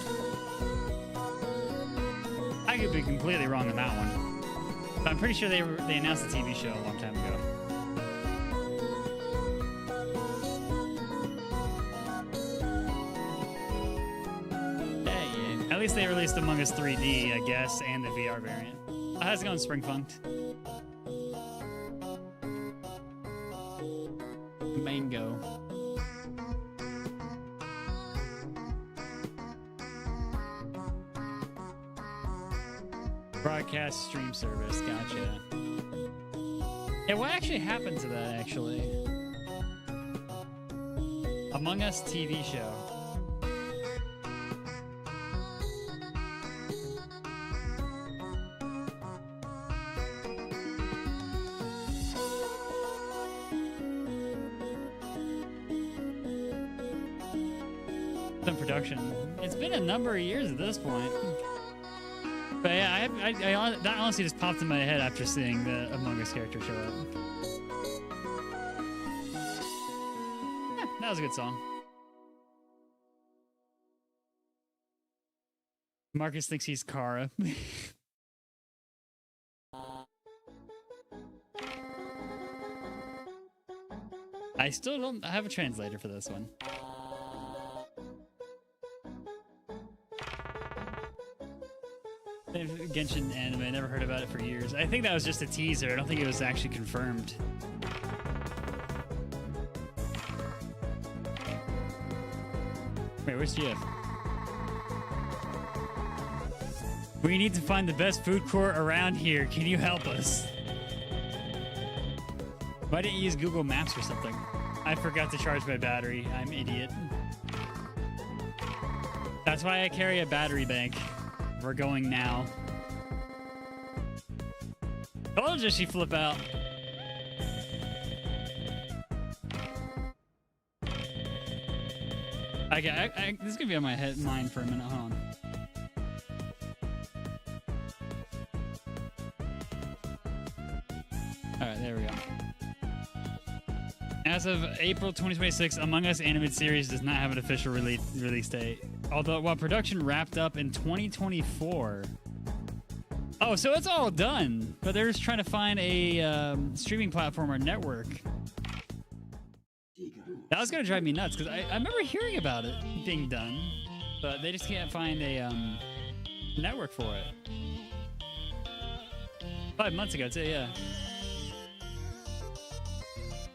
Speaker 1: I could be completely wrong on that one, but I'm pretty sure they announced a TV show a long time ago. Yeah. At least they released Among Us 3D, I guess, and the VR variant. How's it going, Spring Funked? Mango. Broadcast stream service, gotcha. Yeah, what actually happened to that, actually? Among Us TV show. Production. It's been a number of years at this point. But yeah, that honestly just popped in my head after seeing the Among Us character show up. Yeah, that was a good song. Marcus thinks he's Kara. I still don't have a translator for this one. Genshin anime, I never heard about it for years. I think that was just a teaser. I don't think it was actually confirmed. Wait, where's GF? We need to find the best food court around here. Can you help us? Why didn't you use Google Maps or something? I forgot to charge my battery. I'm an idiot. That's why I carry a battery bank. We're going now. Told you she flip out. This is gonna be on my mind for a minute. Hold on. All right, there we go. As of April 2026, Among Us animated series does not have an official release date. Although, while production wrapped up in 2024. Oh, so it's all done, but they're just trying to find a streaming platform or network. That was gonna drive me nuts because I remember hearing about it being done, but they just can't find a network for it. 5 months ago, too, yeah.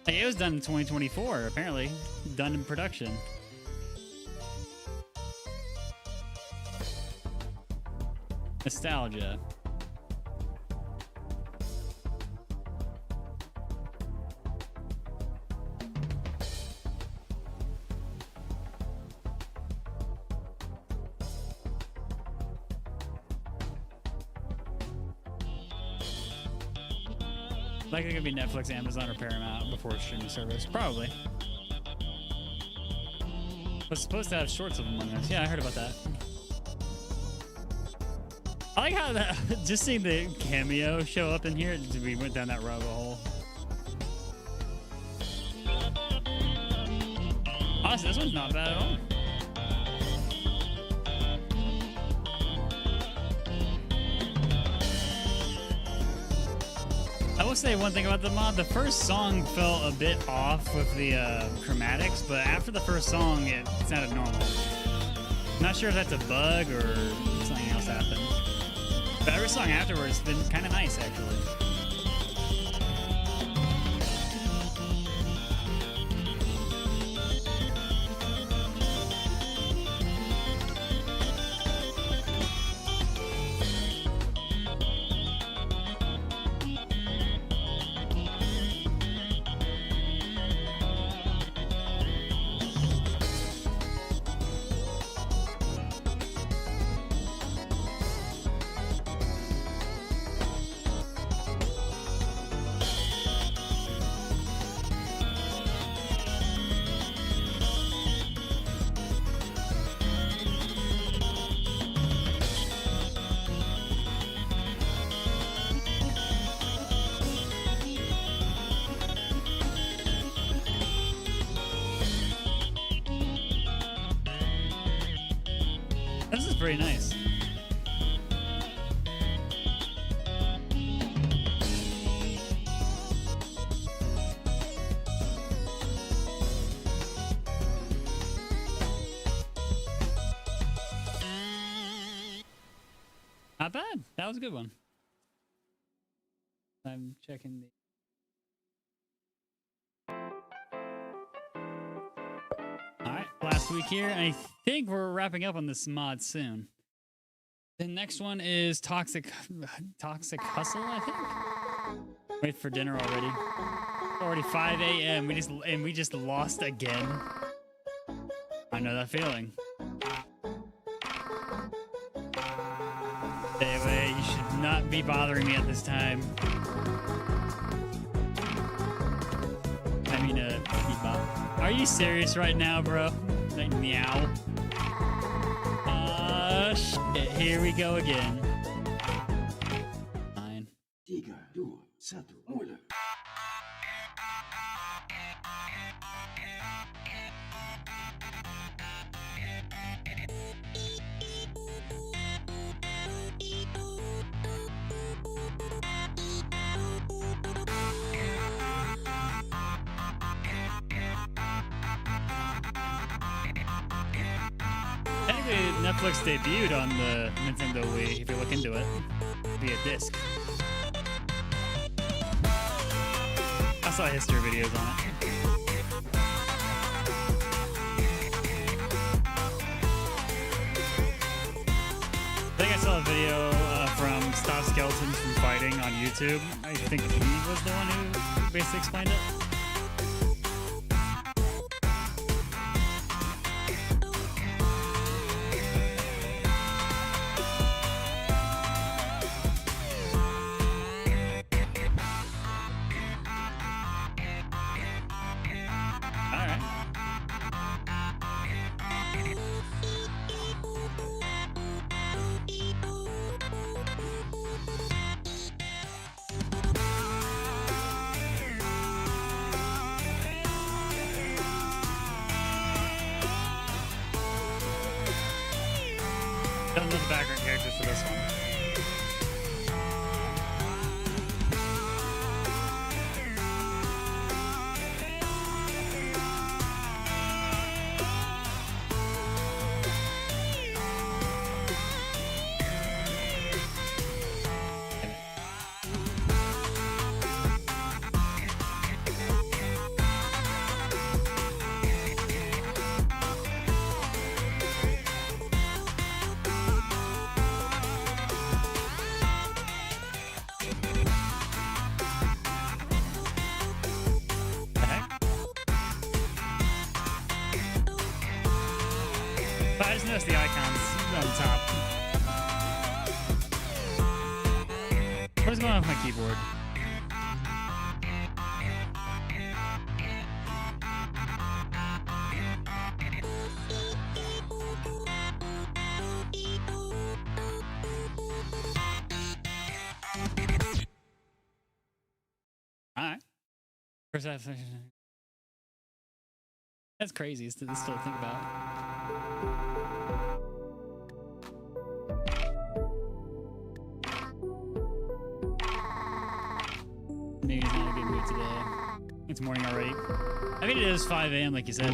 Speaker 1: Hey, it was done in 2024, apparently. Done in production. Nostalgia. Like it could be Netflix, Amazon, or Paramount before streaming service. Probably. Was supposed to have shorts of Among Us. Yeah, I heard about that. I like how that just seeing the cameo show up in here. We went down that rabbit hole. Honestly, this one's not bad at all. I will say one thing about the mod. The first song felt a bit off with the chromatics, but after the first song, it sounded normal. Not sure if that's a bug or something else happened. But every song afterwards has been kind of nice, actually. This is pretty nice. Not bad. That was a good one. I'm checking the... Alright, last week here. I think we're wrapping up on this mod soon. The next one is Toxic Hustle, I think. Wait for dinner already. Already 5 a.m. We just lost again. I know that feeling. Anyway, you should not be bothering me at this time. I mean, Bebop. Are you serious right now, bro? Like, meow. Shit. Here we go again. 9. 3, 2, 1, 0. Netflix debuted on the Nintendo Wii, if you look into it, via disc. I saw history videos on it. I think I saw a video from Stop Skeletons from Fighting on YouTube. I think he was the one who basically explained it. Don't know the background characters for this one. I just noticed the icons on top. What is going on with my keyboard? right. First half. That's crazy to still think about. Maybe he's not in a good mood today. It's morning already. I mean, it is 5 a.m. like you said.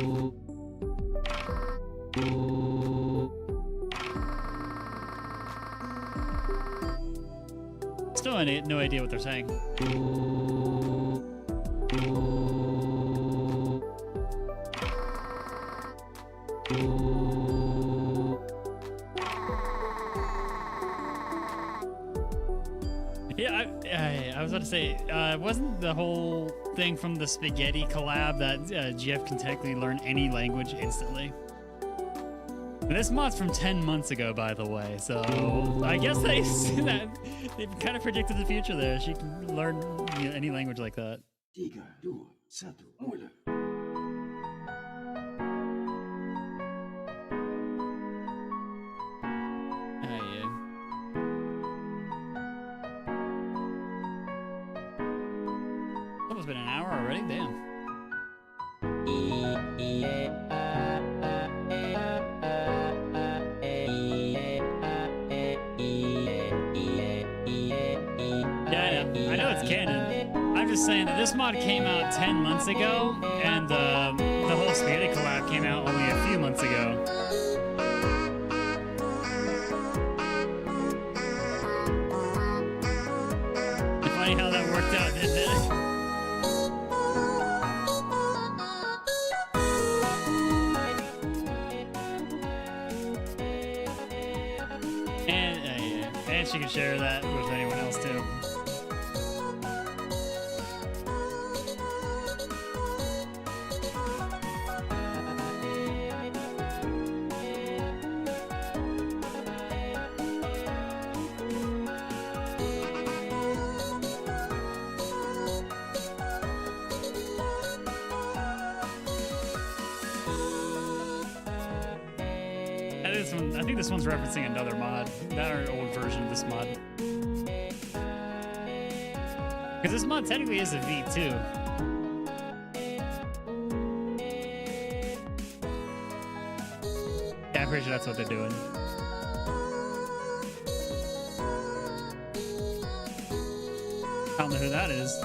Speaker 1: Still no idea what they're saying. Yeah, I was about to say, wasn't the whole thing from the spaghetti collab that Jeff can technically learn any language instantly? And this mod's from 10 months ago, by the way, so I guess they've kind of predicted the future there. She can learn any language like that. Been an hour already? Damn. Yeah, I know it's canon. I'm just saying that this mod came out 10 months ago, and the whole spaghetti collab came out only a few months ago. It's funny how that worked out, didn't it? And she can share that with anyone else too. I think this one's referencing another mod, not our old version of this mod. Because this mod technically is a V2. Yeah, I'm pretty sure that's what they're doing. I don't know who that is.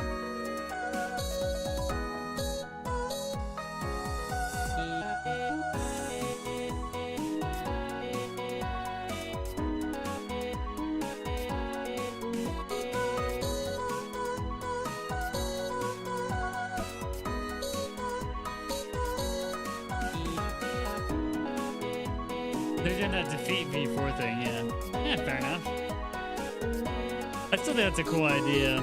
Speaker 1: They're doing that defeat V4 thing, yeah. Yeah, fair enough. I still think that's a cool idea.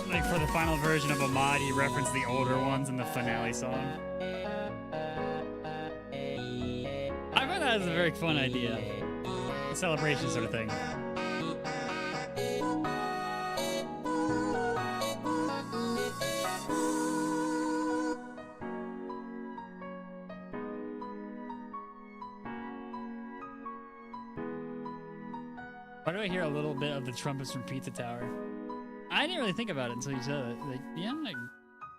Speaker 1: Like for the final version of a mod, you reference the older ones in the finale song. I find that as a very fun idea. A celebration sort of thing. Why do I hear a little bit of the trumpets from Pizza Tower? I didn't really think about it until you said it. Like, yeah, I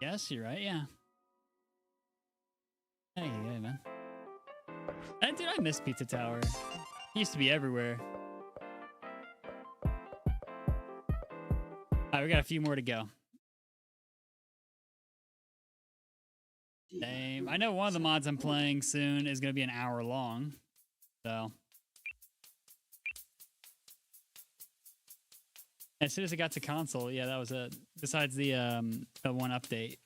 Speaker 1: guess you're right, yeah. Hey, man. Dude, I miss Pizza Tower. It used to be everywhere. Alright, we got a few more to go. Same. I know one of the mods I'm playing soon is going to be an hour long, so... As soon as it got to console, yeah, that was it. Besides the one update.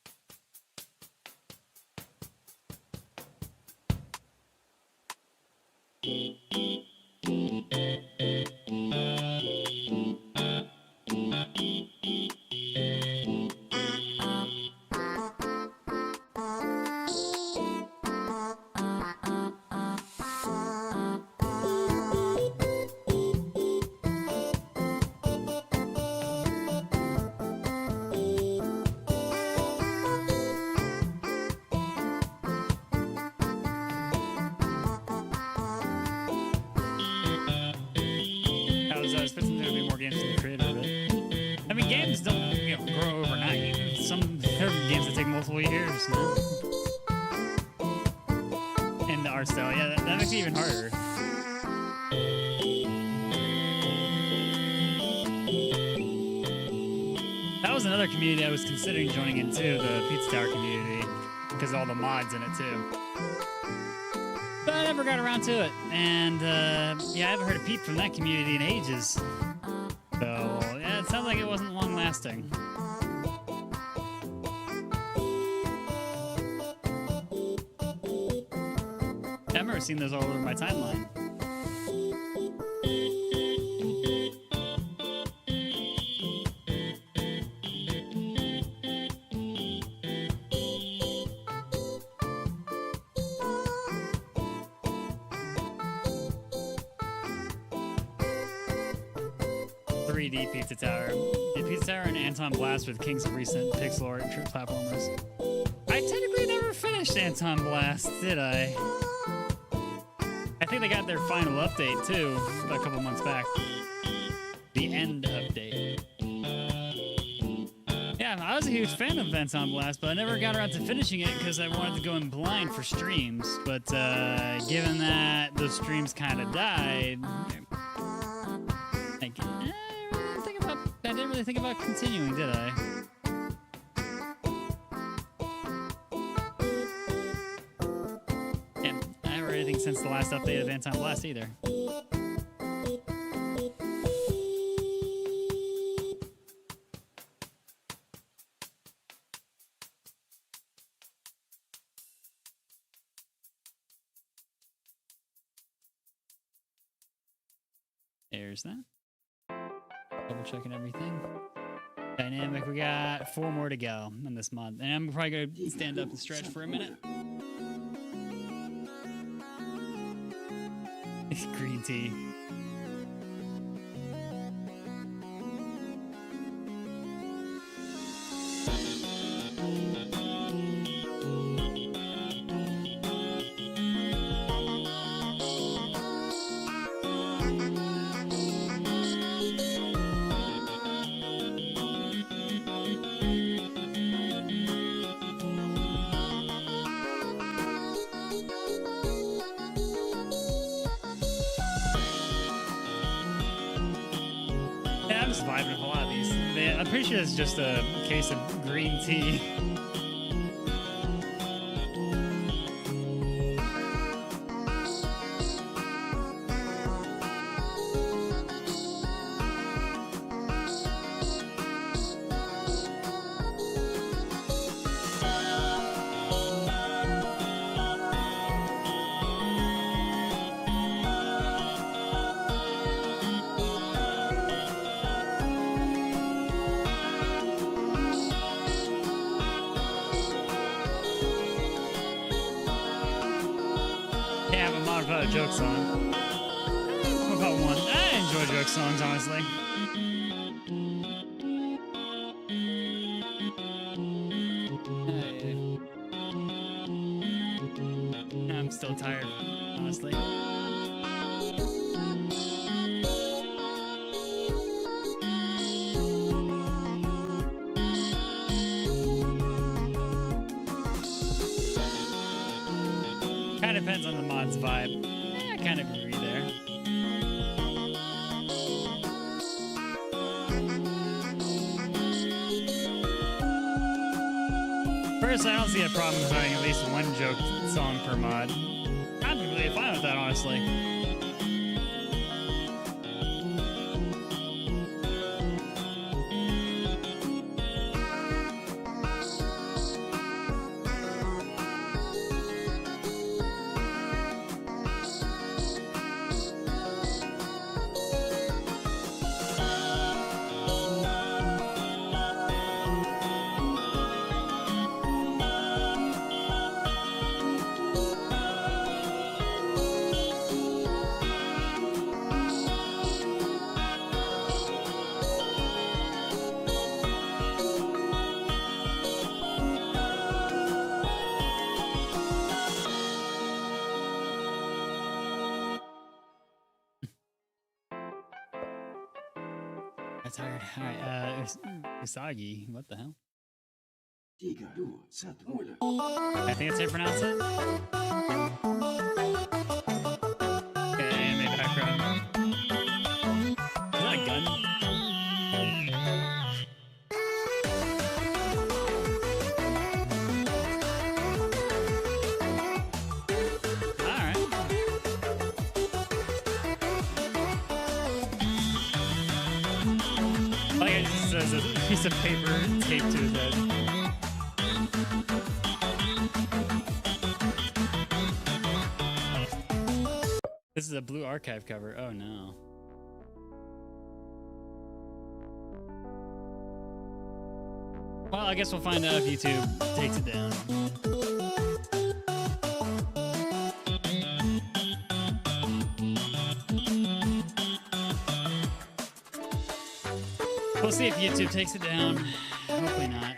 Speaker 1: multiple years, man. And the art style, yeah, that makes it even harder. That was another community I was considering joining into, the Pizza Tower community, because of all the mods in it too. But I never got around to it, and yeah, I haven't heard a peep from that community in ages. So yeah, it sounds like it wasn't long lasting. I remember seeing those all over my timeline. Pizza Tower. Yeah, Pizza Tower and Anton Blast with Kings of recent pixel art platformers. I technically never finished Anton Blast, did I? I think they got their final update too, a couple months back. The end update. Yeah, I was a huge fan of Anton Blast, but I never got around to finishing it because I wanted to go in blind for streams. But given that those streams kind of died, I didn't really think about continuing, did I? Yeah, I haven't read anything since the last update of Anton Blast either. There's that. Double checking everything. Dynamic, we got 4 more to go in this mod. And I'm probably going to stand up and stretch for a minute. Green tea. I'm pretty sure it's just a case of green tea. Joke song. What about one? I enjoy joke songs, honestly. I'm still tired, honestly. Kind of depends on the mod's vibe. I kind of agree there. First, I don't see a problem with having at least one joke song per mod. I'm completely fine with that, honestly. I'm tired. All right, Usagi, what the hell? I think that's how you pronounce it. Okay, and the background. Is that a gun? Alright. Like it just says a piece of paper taped to his head. This is a Blue Archive cover. Oh no. Well, I guess we'll find out if YouTube takes it down. We'll see if YouTube takes it down. Hopefully not.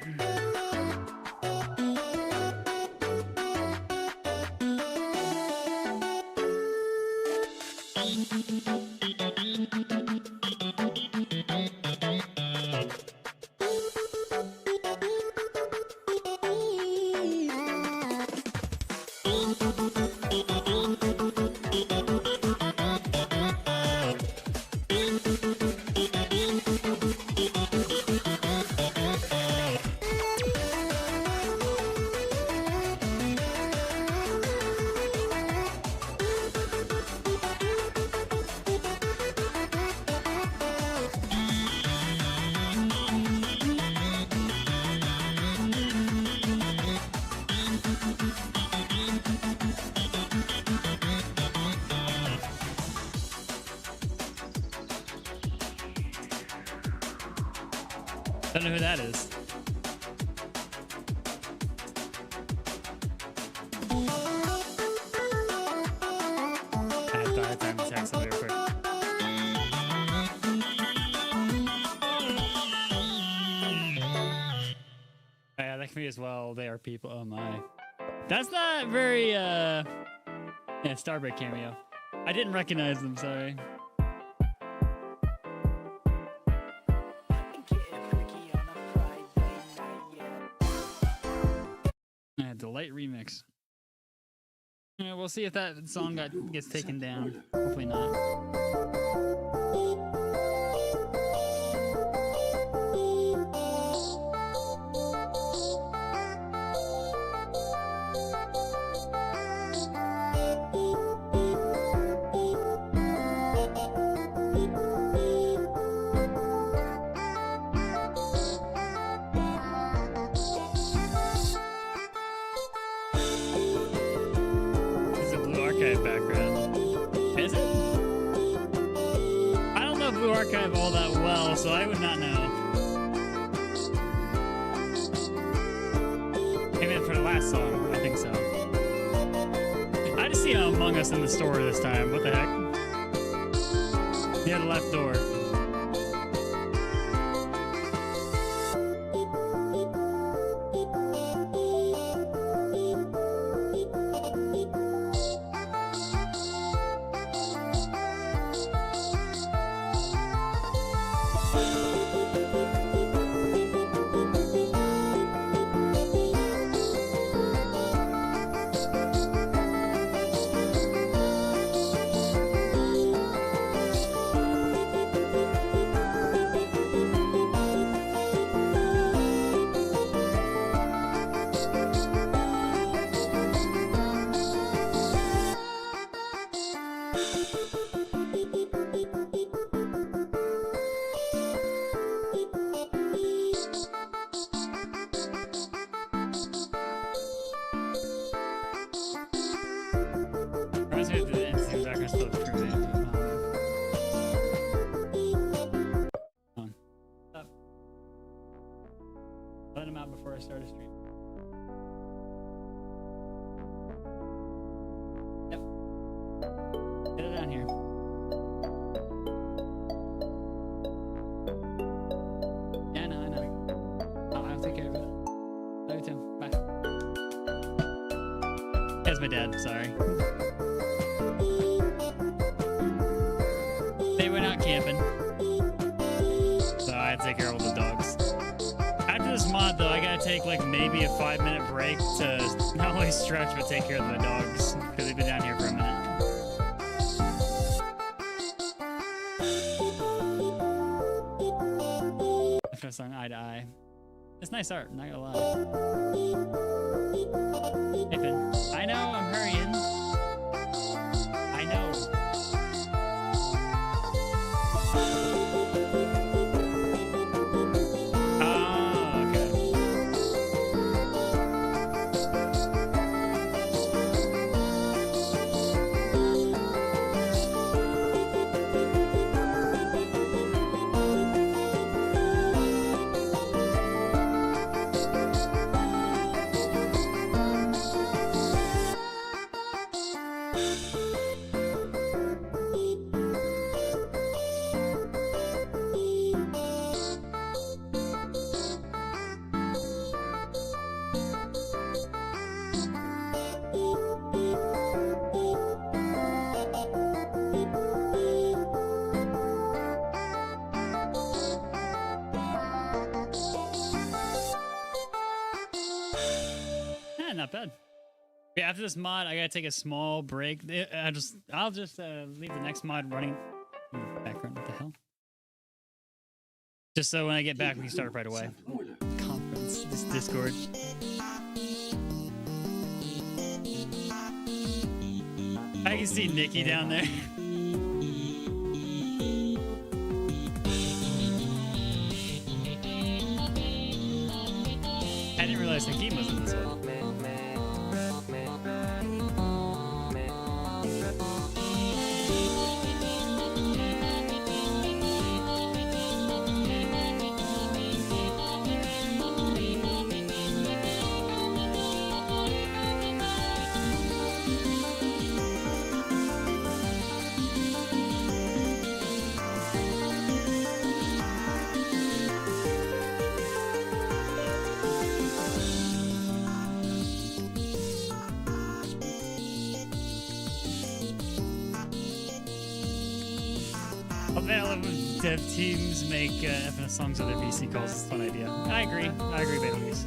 Speaker 1: Don't know who that is. I thought I had time to text him real quick. Yeah, that can be as well. They are people. Oh my. That's not very, yeah, Starbreak cameo. I didn't recognize them, sorry. Delight remix. Yeah, we'll see if that song gets taken down. Hopefully not. Archive all that well, so I would not know. Maybe for the last song, I think so. I just see Among Us in the store this time. What the heck? Near the left door. Let him out before I start a stream. Yep. Get it down here. Yeah, I know. I'll take care of it. Love you too. Bye. That's my dad, sorry. They went out camping. So I had to take care of all the dogs. After this mod, though, I gotta take take like maybe a 5-minute break to not only stretch but take care of the dogs because they've been down here for a minute. FNF song Eye to Eye. It's nice art, not gonna lie. Hey Finn. I know, I'm hurrying. I know. Not bad. Yeah, after this mod, I gotta take a small break. I'll just leave the next mod running. Background, what the hell? Just so when I get back, we can start right away. Conference, this Discord. I can see Nikki down there. I didn't realize Hakeem was in this one. Dev teams make FNF songs with their VC calls. It's a fun idea. I agree, Bailey's.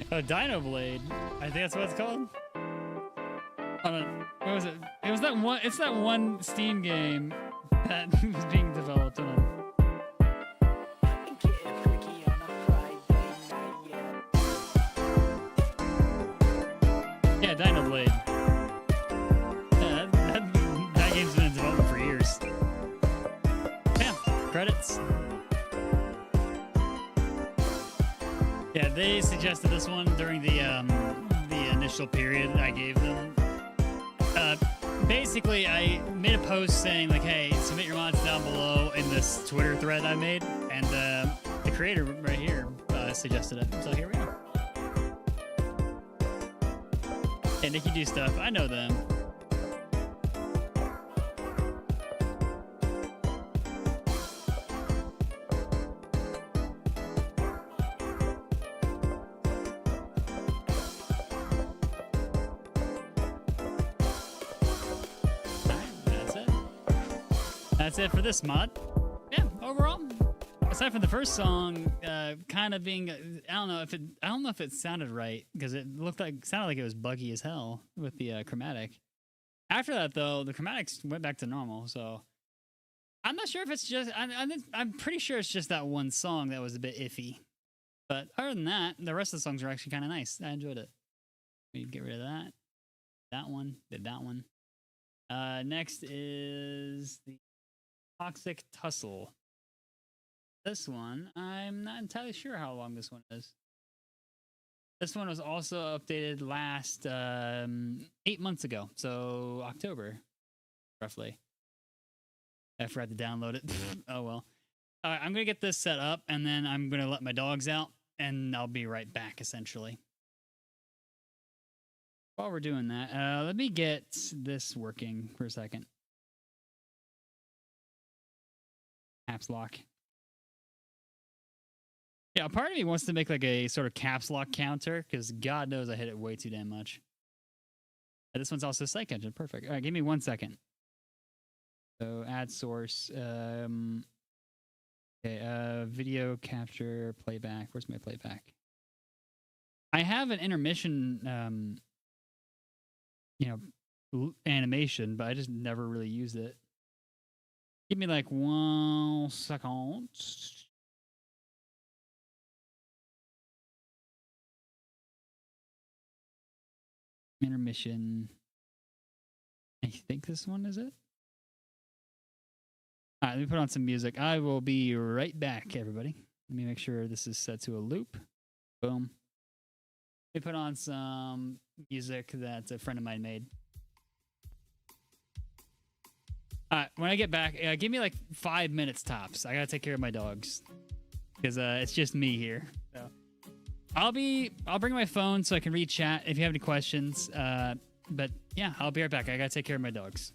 Speaker 1: Oh, Dino Blade. I think that's what it's called. What was it? It was that one. It's that one Steam game that was being developed. Yeah, Dino Blade. Yeah, that game's been in development for years. Yeah, credits. Yeah, they suggested this one during the initial period I gave them. Basically, I made a post saying like, "Hey, submit your mods down below" in this Twitter thread I made, and the creator right here suggested it. So here we are. Hey, Nicky do stuff. I know them. That's it for this mod. Yeah, overall, aside from the first song, kind of being, I don't know if it sounded right because it sounded like it was buggy as hell with the chromatic. After that, though, the chromatics went back to normal. So I'm not sure if it's just, I'm pretty sure it's just that one song that was a bit iffy. But other than that, the rest of the songs are actually kind of nice. I enjoyed it. We get rid of that. That one. Did that one. Next is the Toxic Tussle. This one, I'm not entirely sure how long this one is. This one was also updated last 8 months ago, so October, roughly. I forgot to download it. Oh well. All right, I'm gonna get this set up, and then I'm gonna let my dogs out, and I'll be right back, essentially. While we're doing that, let me get this working for a second. Caps lock. Yeah, part of me wants to make like a sort of caps lock counter because God knows I hit it way too damn much. And this one's also Psych Engine. Perfect. All right, give me 1 second. So add source. Okay, video capture playback. Where's my playback? I have an intermission, animation, but I just never really used it. Give me like 1 second. Intermission. I think this one is it. All right, let me put on some music. I will be right back, everybody. Let me make sure this is set to a loop. Boom. Let me put on some music that a friend of mine made. All right, when I get back, give me like 5 minutes tops. I gotta take care of my dogs because it's just me here. So I'll bring my phone so I can read chat if you have any questions. But yeah, I'll be right back. I gotta take care of my dogs.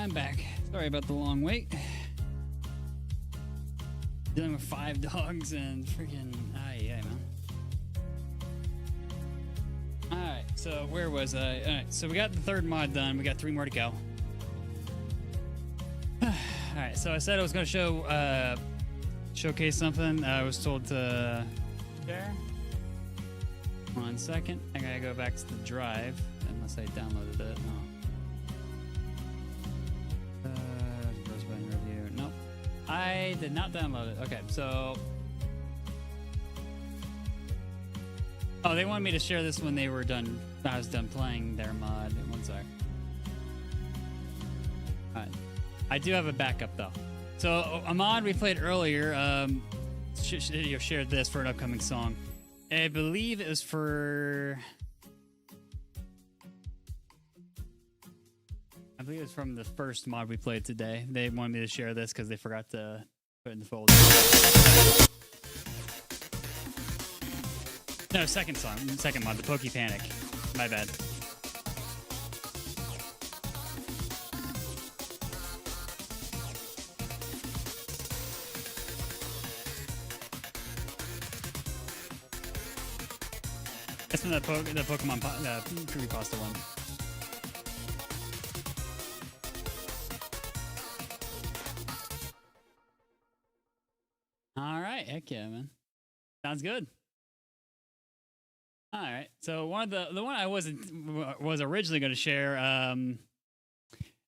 Speaker 1: I'm back. Sorry about the long wait. Dealing with 5 dogs and freaking yeah, man. Alright, so where was I? Alright, so we got the 3rd mod done. We got 3 more to go. Alright, so I said I was going to showcase something. I was told to share. 1 second. I gotta go back to the drive unless I downloaded it. No. Rosebud review. Nope. I did not download it. Okay, so. Oh, they wanted me to share this when they were done. I was done playing their mod. 1 sec. Alright. I do have a backup though. So a mod we played earlier shared this for an upcoming song. I believe it was for... I believe it was from the first mod we played today. They wanted me to share this because they forgot to put it in the folder. No, second song. Second mod, the Pokey Panic. My bad. That's from the Pokemon creepypasta one. All right, heck yeah, man. Sounds good. All right, so one of the one I was originally going to share.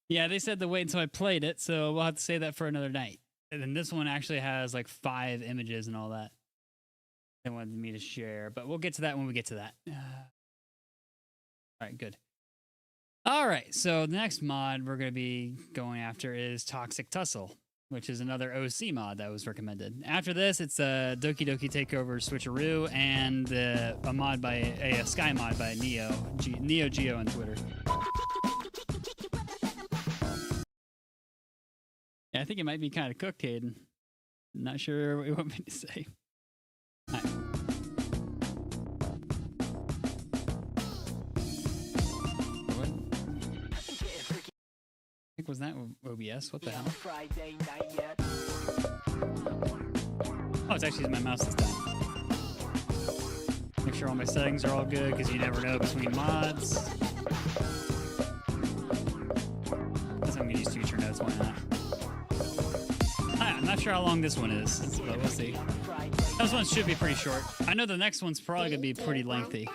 Speaker 1: Yeah, they said to wait until I played it, so we'll have to save that for another night. And then this one actually has like 5 images and all that. They wanted me to share, but we'll get to that when we get to that. All right, good. All right, so the next mod we're going to be going after is Toxic Tussle, which is another OC mod that was recommended. After this, it's a Doki Doki Takeover Switcheroo and a mod by a Sky mod by Neo Geo on Twitter. Yeah, I think it might be kind of cooked, Hayden. Not sure what you want me to say. All right. What? I think was that OBS? What the hell? Oh, it's actually my mouse this time. Make sure all my settings are all good because you never know between mods. Guess I'm gonna use future notes. Why not? I'm not sure how long this one is, but we'll see. This one should be pretty short. I know the next one's probably gonna be pretty lengthy.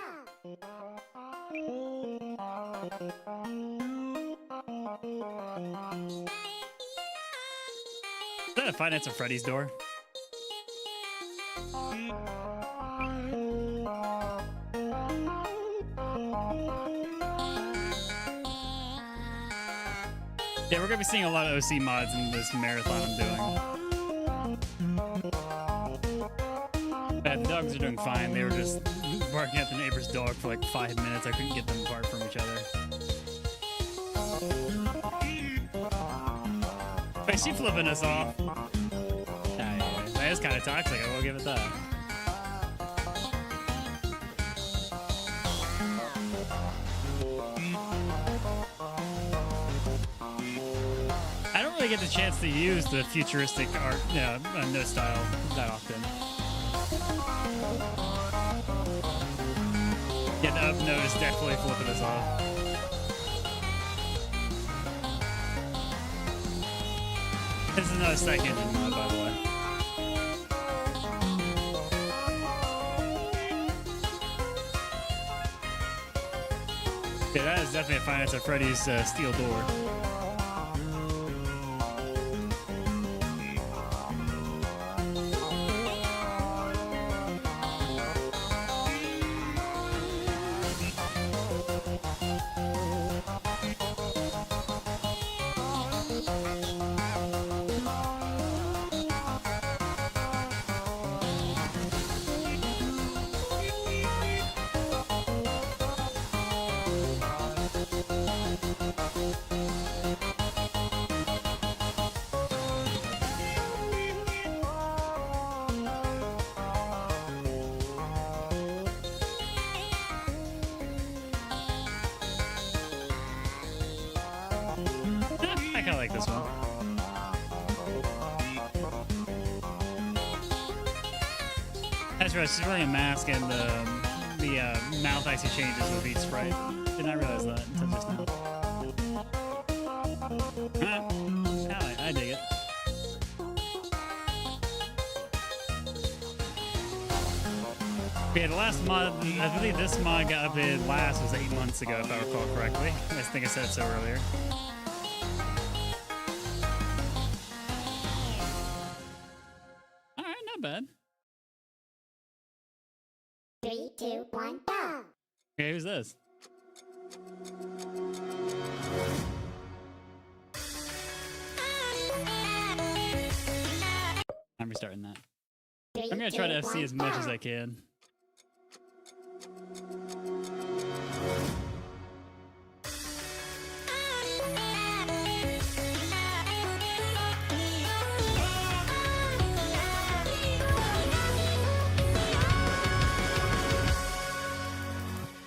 Speaker 1: Is that a Five Nights at Freddy's door? Yeah, we're gonna be seeing a lot of OC mods in this marathon I'm doing. The dogs are doing fine. They were just barking at the neighbor's dog for like 5 minutes. I couldn't get them apart from each other. Wait, is she flipping us off? Yeah. That is kind of toxic. I will give it that. I don't really get the chance to use the futuristic art, note style that often. Yeah, the up note is definitely flipping us off. This is another second mod, by the way. Yeah, that is definitely a Five Nights at Freddy's steel door. kind of like this one. That's right. She's wearing a mask, and the mouth actually changes with each sprite. Did not realize that until just now. I dig it. Yeah, the last mod, I believe this mod got updated last was 8 months ago, if I recall correctly. I think I said so earlier. Alright, not bad.
Speaker 2: 3, 2, 1, go!
Speaker 1: Okay, who's this? I'm restarting that. I'm gonna try to FC as much as I can.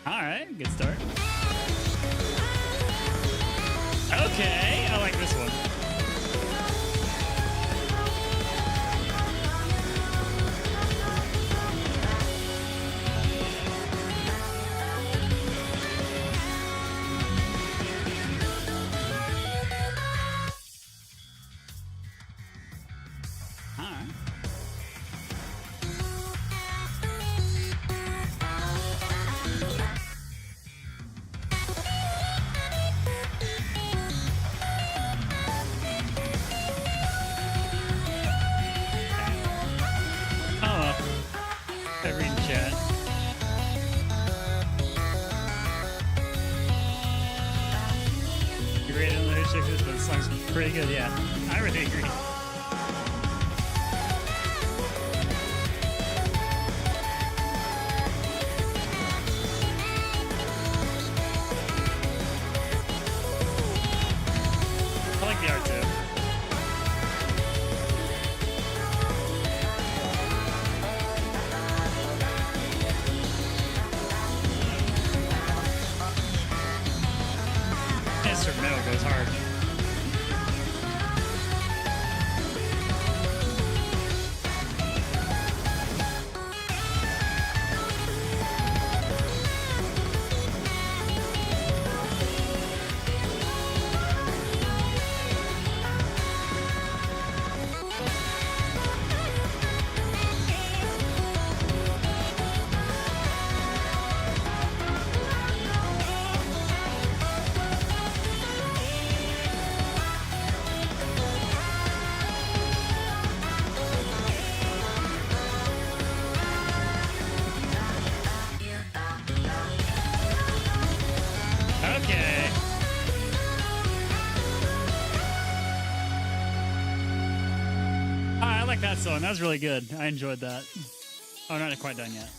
Speaker 1: Alright, good start. Okay, I like this one. But the song's pretty good, yeah. I really agree. I like the art too. Instrumental goes hard. Okay. I like that song. That was really good. I enjoyed that. Oh, not quite done yet.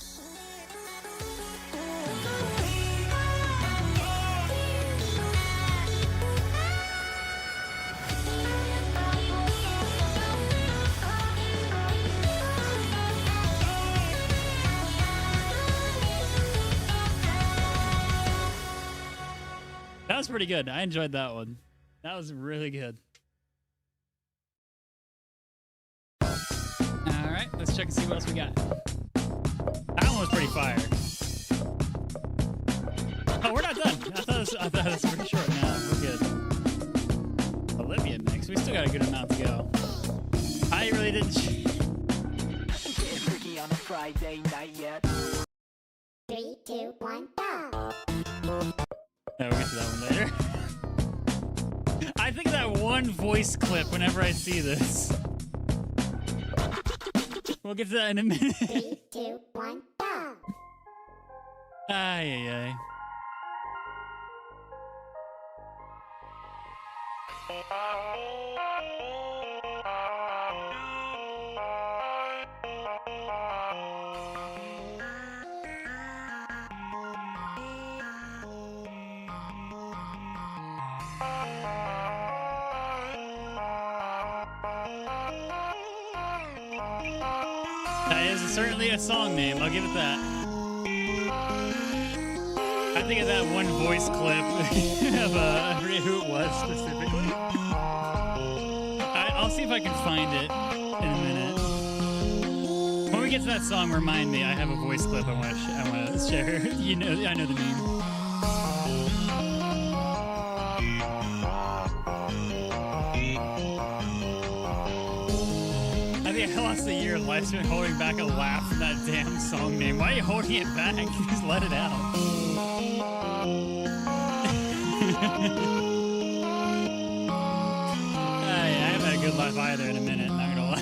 Speaker 1: That was pretty good. I enjoyed that one. That was really good. All right, let's check and see what else we got. That one was pretty fire. Oh, we're not done. I thought it was pretty short. No, we're good. Olivia next. We still got a good amount to go. I really didn't.
Speaker 2: Freaky on a Friday night yet. 3, 2, 1, go!
Speaker 1: Yeah, we'll get to that one later. I think of that one voice clip whenever I see this. We'll get to that in a minute.
Speaker 2: 3, 2, 1, go!
Speaker 1: Ay, ay, ay. That is certainly a song name, I'll give it that. I think of that one voice clip of I forget who it was specifically. see if I can find it in a minute. When we get to that song, remind me. I have a voice clip I want to share. You know, I know the meme. I think I lost a year of lifespan holding back a laugh from that damn song name. Why are you holding it back? Just let it out. I haven't had a good life either in a minute, not gonna lie.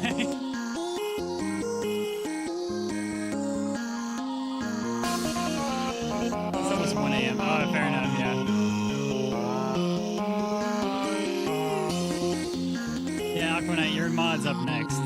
Speaker 1: It's almost 1 a.m. Oh, fair enough, yeah. Yeah, Aquanite, your mod's up next.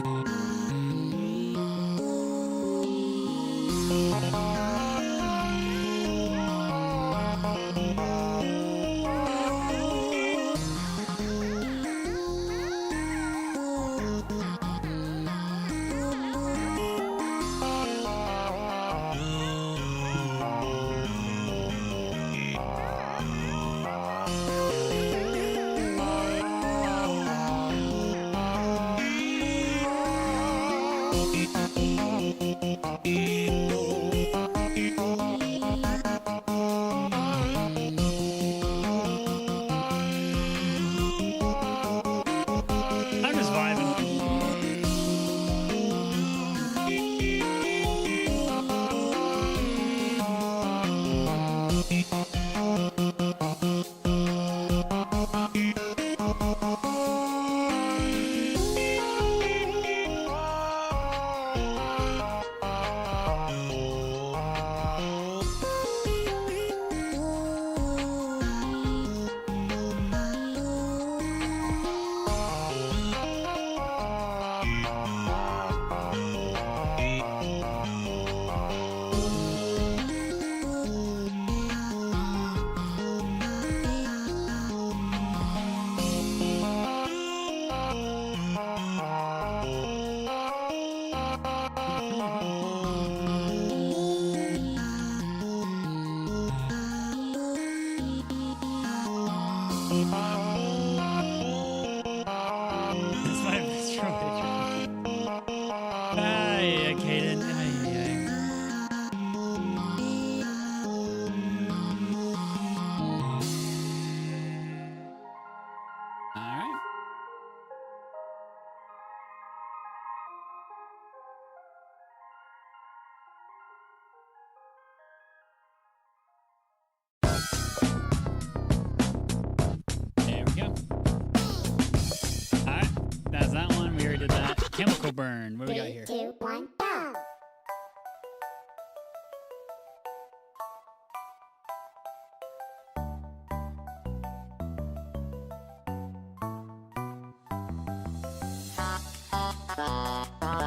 Speaker 1: Chemical burn. What do we got here? 3, 2, 1, go!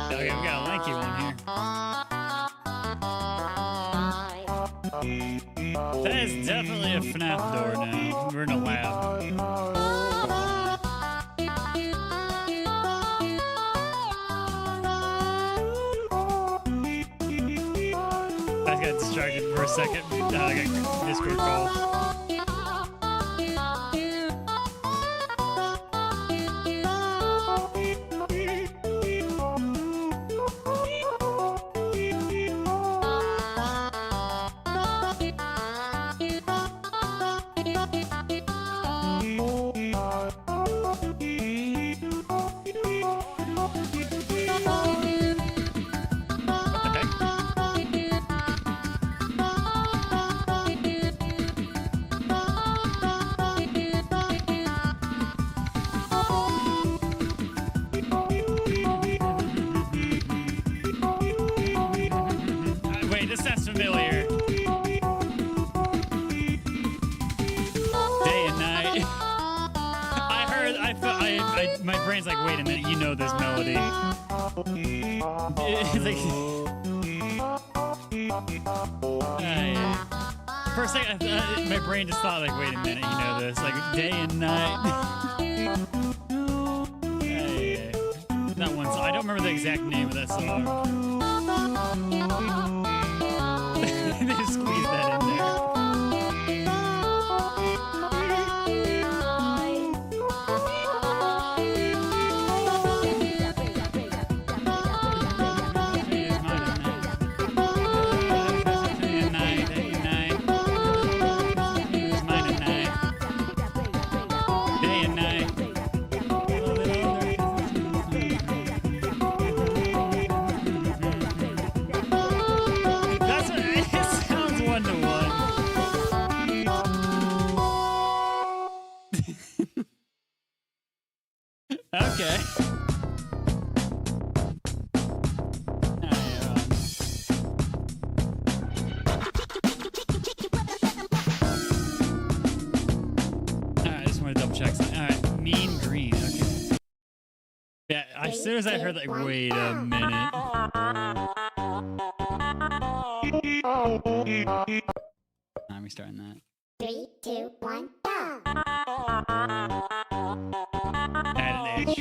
Speaker 1: Okay, we got a lanky one here. That is definitely a FNAF door now. We're in a lab. Distracted for a second. I got Discord call. My brain's like, wait a minute, you know this melody. It's like, for a second, my brain just thought, like, wait a minute, you know this, like day and night. Not one song. I don't remember the exact name of that song. They just squeezed that in there. as soon as I heard, like, wait a minute. I'm restarting that.
Speaker 2: 3, 2, 1, go!
Speaker 1: Add an edge.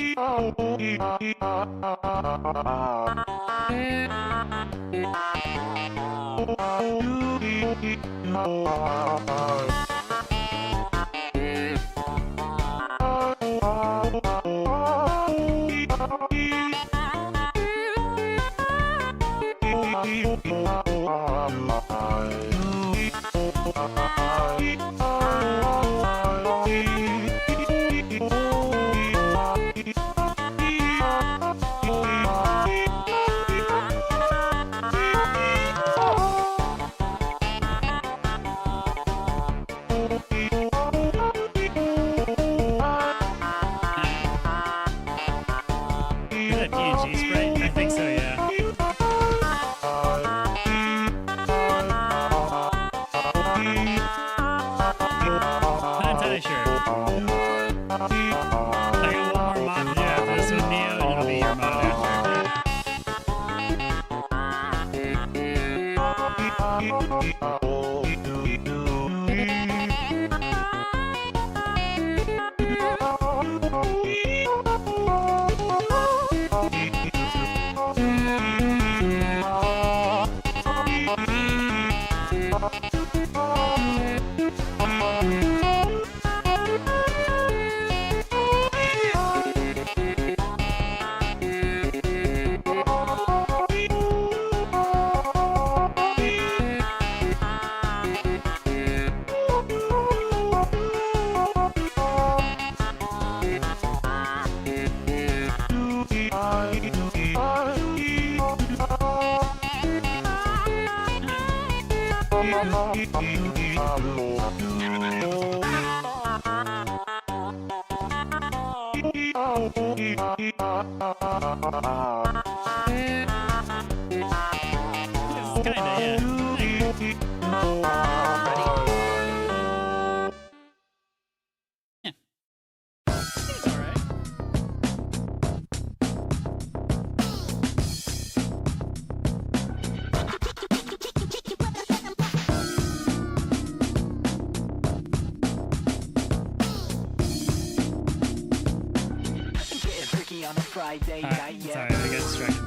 Speaker 1: Sorry, I got distracted.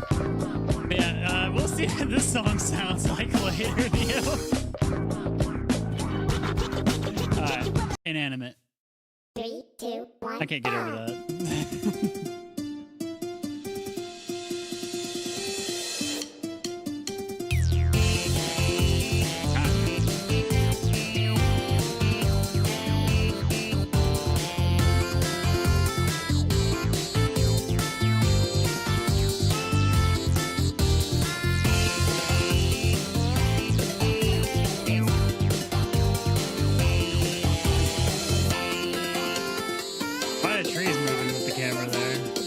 Speaker 1: But yeah, we'll see what this song sounds like later, Neo. Alright, inanimate.
Speaker 2: 3, 2, 1,
Speaker 1: I can't get over that. Why the trees moving with the camera there?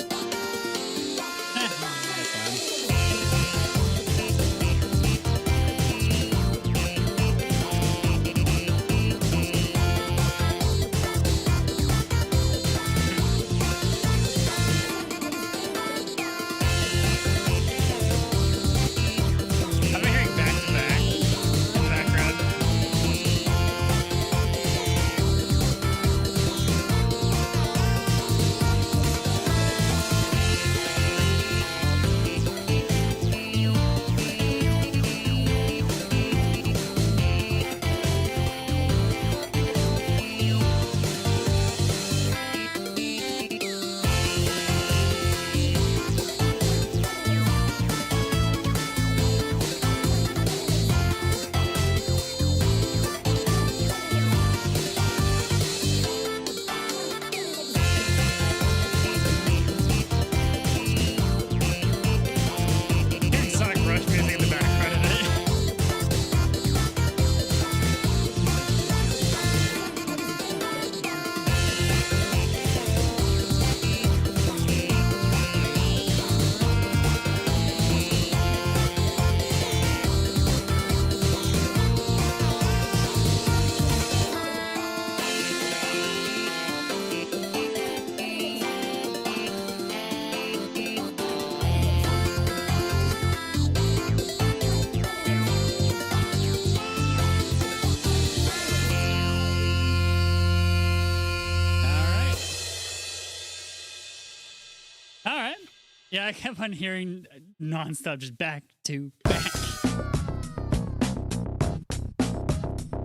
Speaker 1: Yeah, I kept on hearing nonstop, just back to back.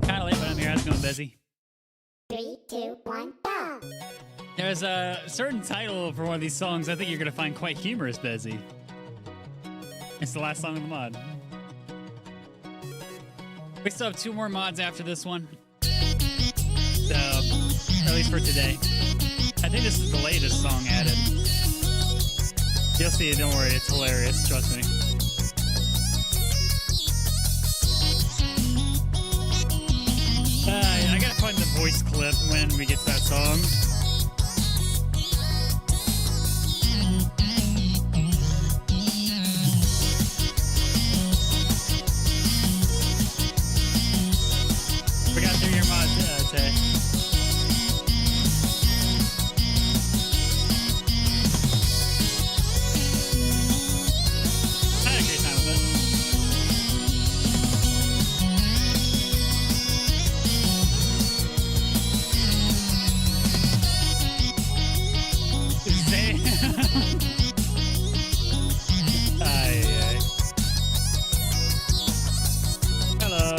Speaker 1: Kind of late, but I'm here. How's it going, Bezzy?
Speaker 2: 3, 2, 1, go!
Speaker 1: There's a certain title for one of these songs I think you're going to find quite humorous, Bezzy. It's the last song of the mod. We still have 2 more mods after this one. So, at least for today. I think this is the latest song added. You'll see it, don't worry, it's hilarious, trust me. I gotta find the voice clip when we get to that song. We got through your mod, Tay. I had a great time with it. Ay, ay. Hello.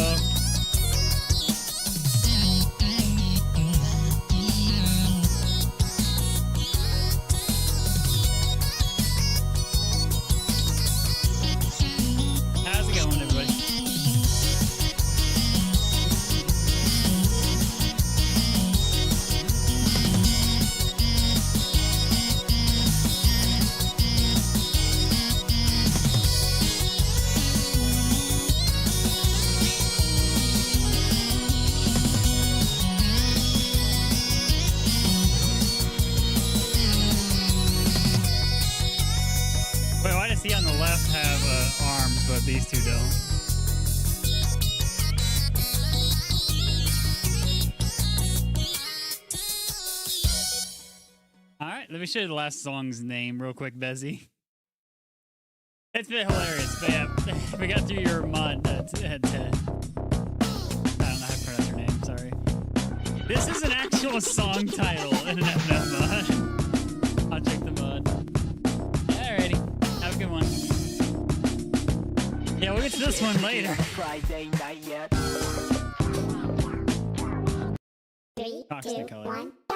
Speaker 1: How's it going, everybody? Wait, why does he on the left have arms, but these two don't? Alright, let me show you the last song's name real quick, Bezzy. It's been hilarious, but yeah, we got through your mod. I don't know how to pronounce your name, sorry. This is an actual song title in an FNF mod. I'll check the mod. Alrighty, have a good one. Yeah, we'll get to this one later.
Speaker 2: Friday night yet? 3,
Speaker 1: Talks
Speaker 2: 2,
Speaker 1: the color.
Speaker 2: 1, go!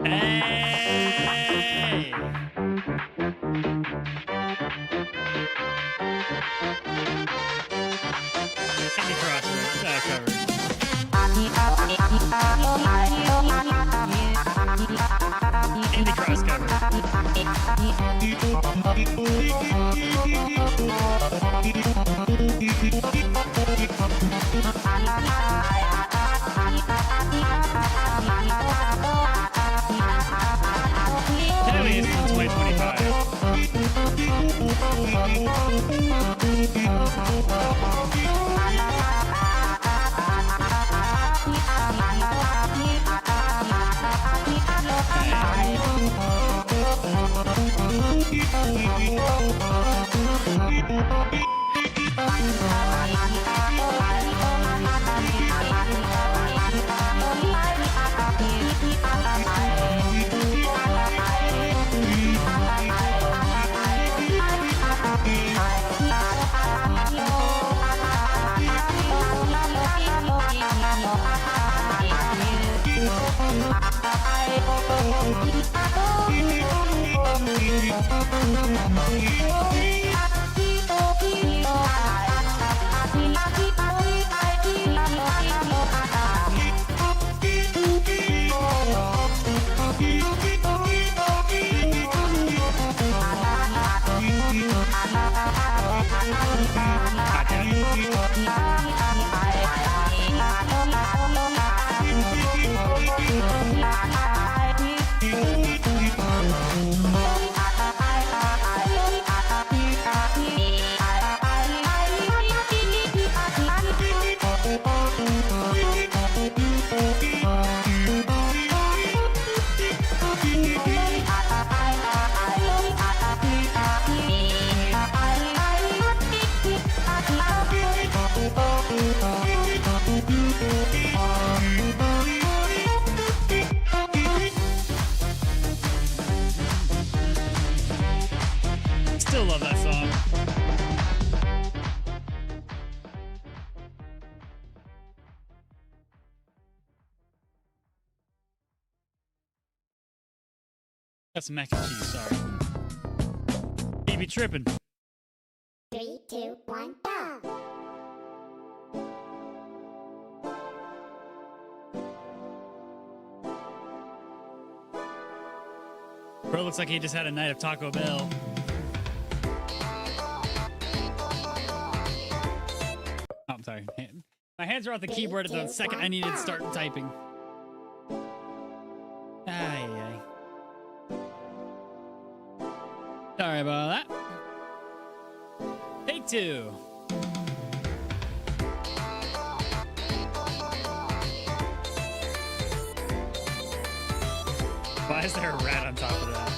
Speaker 1: Hey! Candy Cross cover. Candy Cross Today is
Speaker 2: 3,
Speaker 1: Got some mac and cheese, sorry. He be tripping.
Speaker 2: 3, 2, 1, go!
Speaker 1: Bro looks like he just had a night of Taco Bell. Oh, I'm sorry. My hands are off the keyboard at the second I needed to start typing. Ay, ay. Sorry about that. Take 2. Why is there a rat on top of that?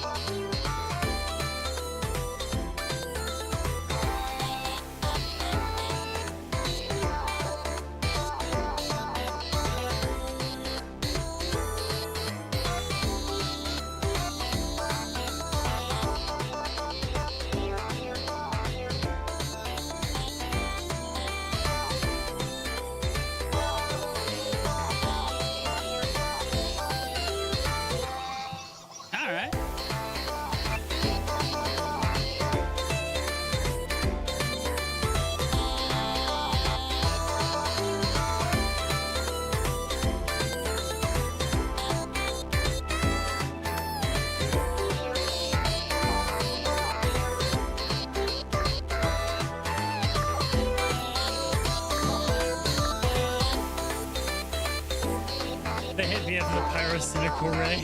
Speaker 1: They hit me up with a pyrocynical ray.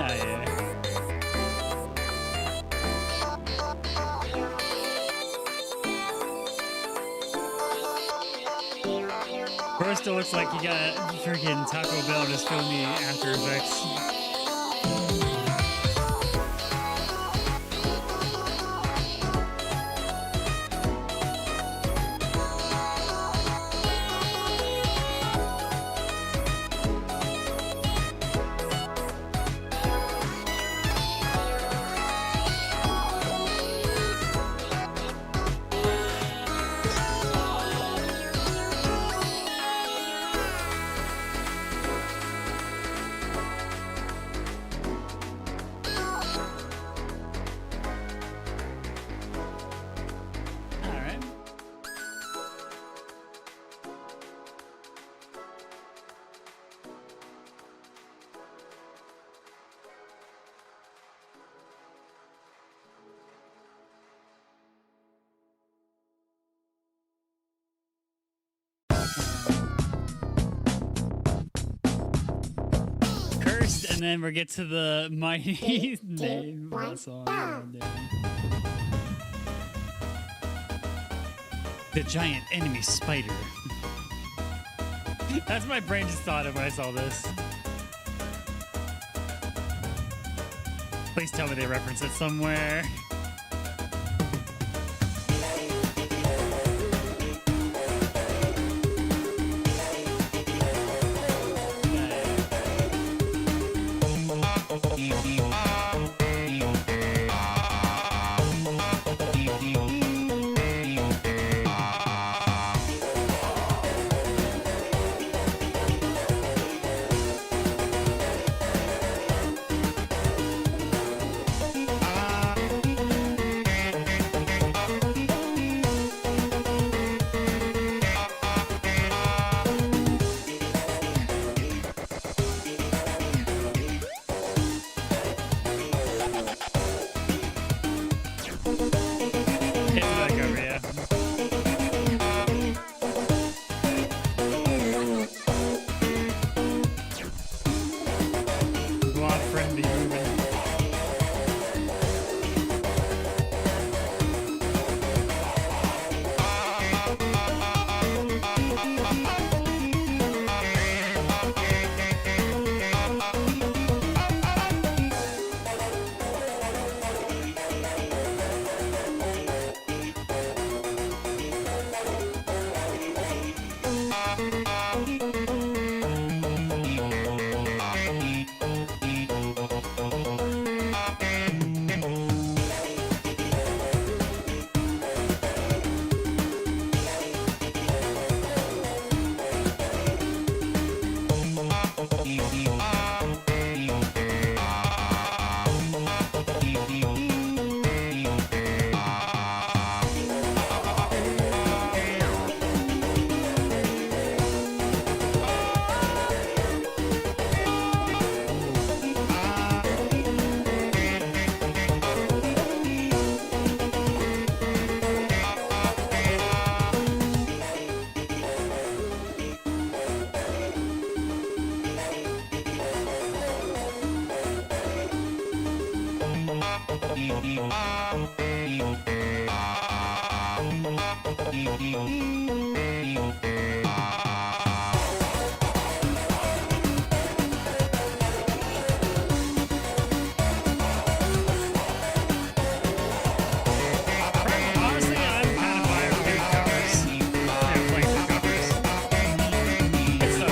Speaker 1: Oh, yeah. First, it looks like you got freaking Taco Bell just filling the After Effects. And then we get to the mighty name of that song. The giant enemy spider. That's what my brain just thought of when I saw this. Please tell me they reference it somewhere. Honestly, I'm kind of fire for doing covers. Yeah, playing for covers. It's so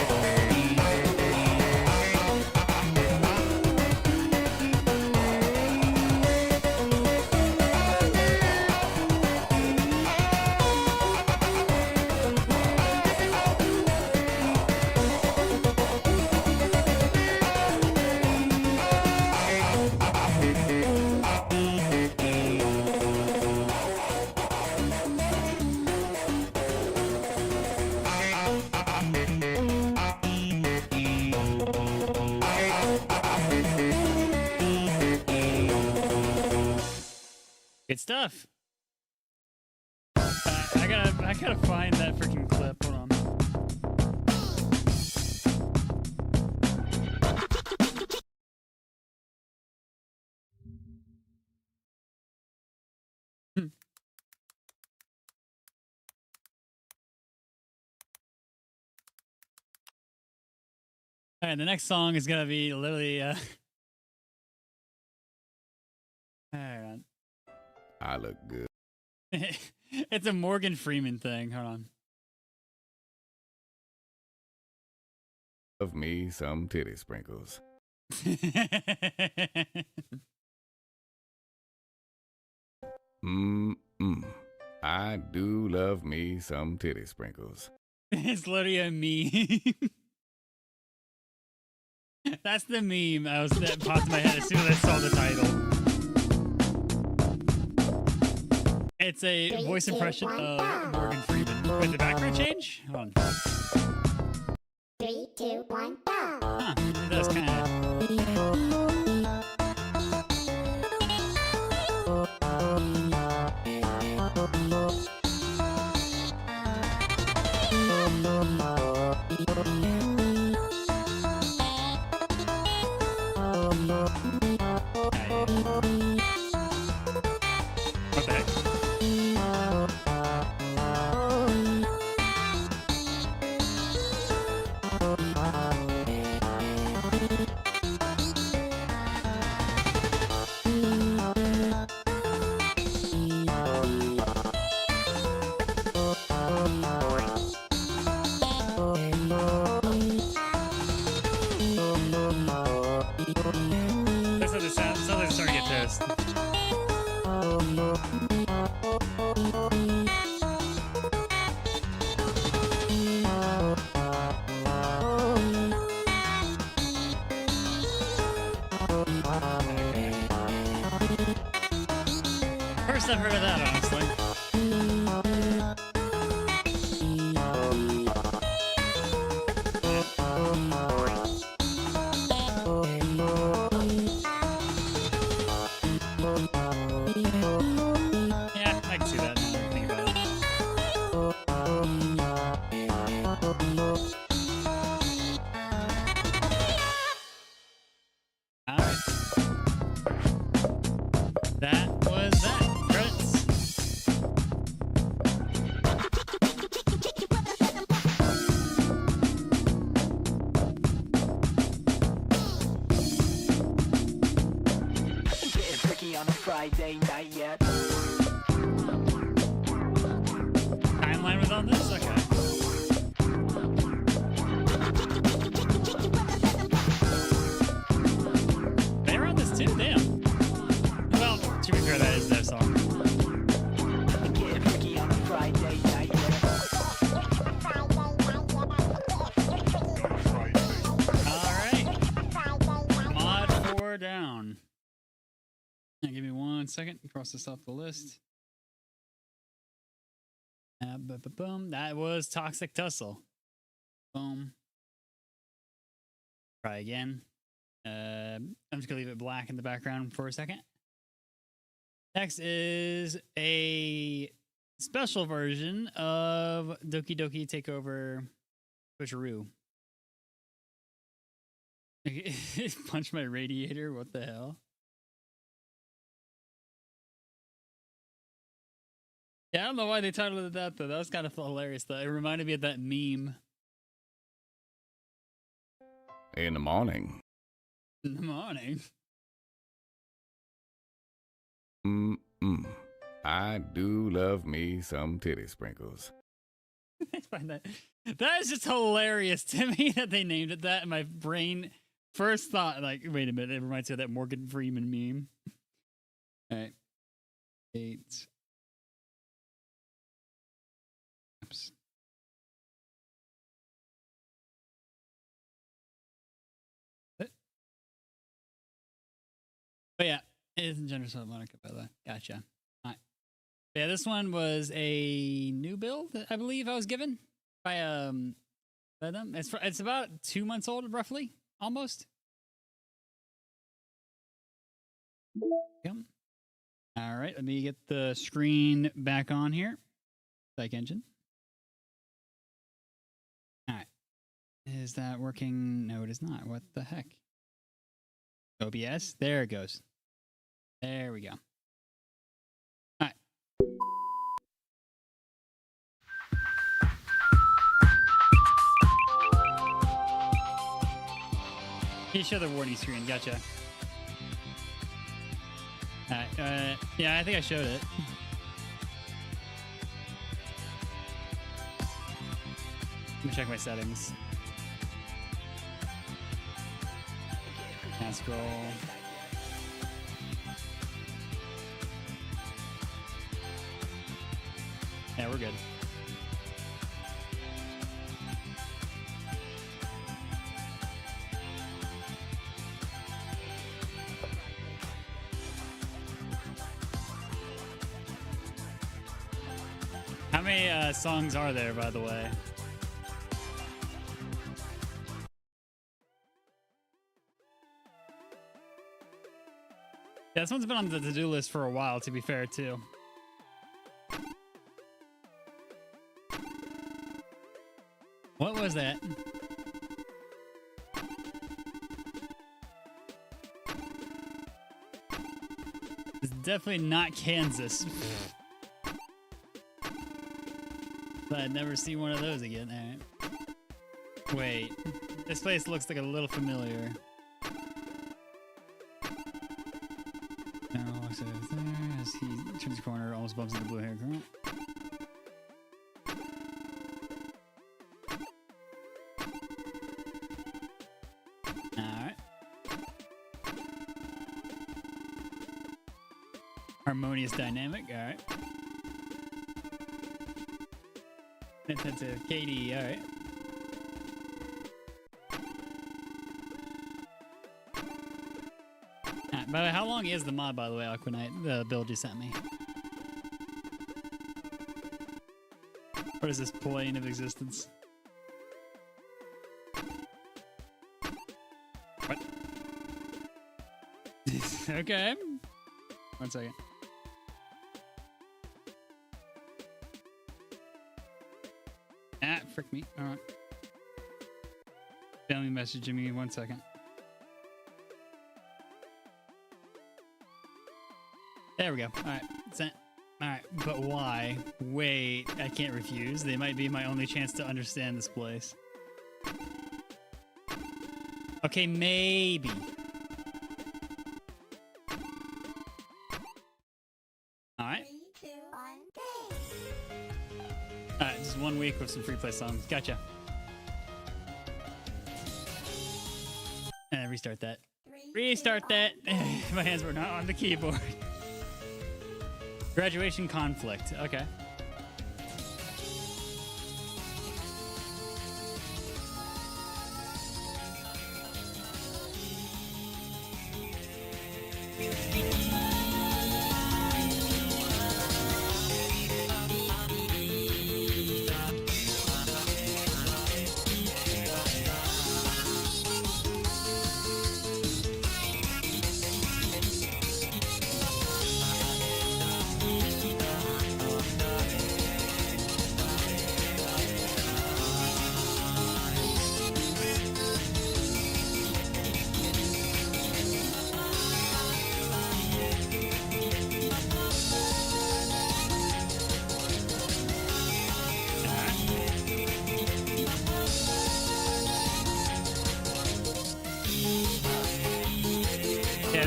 Speaker 1: good stuff. I gotta find that freaking clip. Hold on. All right, the next song is gonna be literally. Hang on.
Speaker 3: I look good.
Speaker 1: It's a Morgan Freeman thing. Hold on.
Speaker 3: Love me some titty sprinkles. I do love me some titty sprinkles.
Speaker 1: It's literally a meme. That's the meme that popped in my head as soon as I saw the title. It's a voice impression of Morgan Freeman. Wait, the background change? Hold on.
Speaker 2: 3, 2, 1, go!
Speaker 1: Huh, it does kind of. What the heck? That's how this sounds. Sounds like it's starting to get pissed. First I've heard of that, honestly. Yeah, I can see that now that I think about it. All right. That was that. Credits.
Speaker 4: Getting tricky on a Friday night yet.
Speaker 1: Timeline was on this? Okay. They were on this too? Damn. Well, to be fair, that is their song.
Speaker 4: Getting tricky on a Friday night yet.
Speaker 1: Alright. Mod 4 down. Now, give me 1 second. Cross this off the list. Boom. That was Toxic Tussle. Boom. Try again. I'm just gonna leave it black in the background for a second. Next is a special version of Doki Doki Takeover Switcheroo. Punch my radiator. What the hell? Yeah, I don't know why they titled it that though. That was kind of hilarious though. It reminded me of that meme.
Speaker 3: In the morning.
Speaker 1: In the morning.
Speaker 3: I do love me some titty sprinkles.
Speaker 1: I find that is just hilarious to me that they named it that. And my brain first thought, like, wait a minute, it reminds me of that Morgan Freeman meme. All right. 8. Oops. But yeah, it isn't gender swap Monica, by the way. Gotcha. All right. Yeah, this one was a new build, I believe I was given by them. It's about 2 months old, roughly, almost. Yep. All right, let me get the screen back on here. Psych engine. All right. Is that working? No, it is not. What the heck? OBS? There it goes. There we go. All right. You show the warning screen. Gotcha. All right. Yeah, I think I showed it. Let me check my settings. And scroll. Yeah, we're good. How many songs are there, by the way? Yeah, this one's been on the to-do list for a while, to be fair, too. What was that? It's definitely not Kansas. But I'd never see one of those again. All right. Wait. This place looks like a little familiar. Now walks over there as he turns the corner, almost bumps into the blue hair girl. Alright. Harmonious dynamic, alright. Attentive, Katie, alright. By the way, how long is the mod, by the way, Aquanite, the build you sent me? What is this plane of existence? What? Okay. 1 second. Ah, frick me. Alright. Family messaging me 1 second. There we go. Alright. Sent. Alright, but why? Wait, I can't refuse. They might be my only chance to understand this place. Okay, maybe. Alright. Alright, just 1 week with some free play songs. Gotcha. And restart that. Restart that! My hands were not on the keyboard. Graduation conflict. Okay.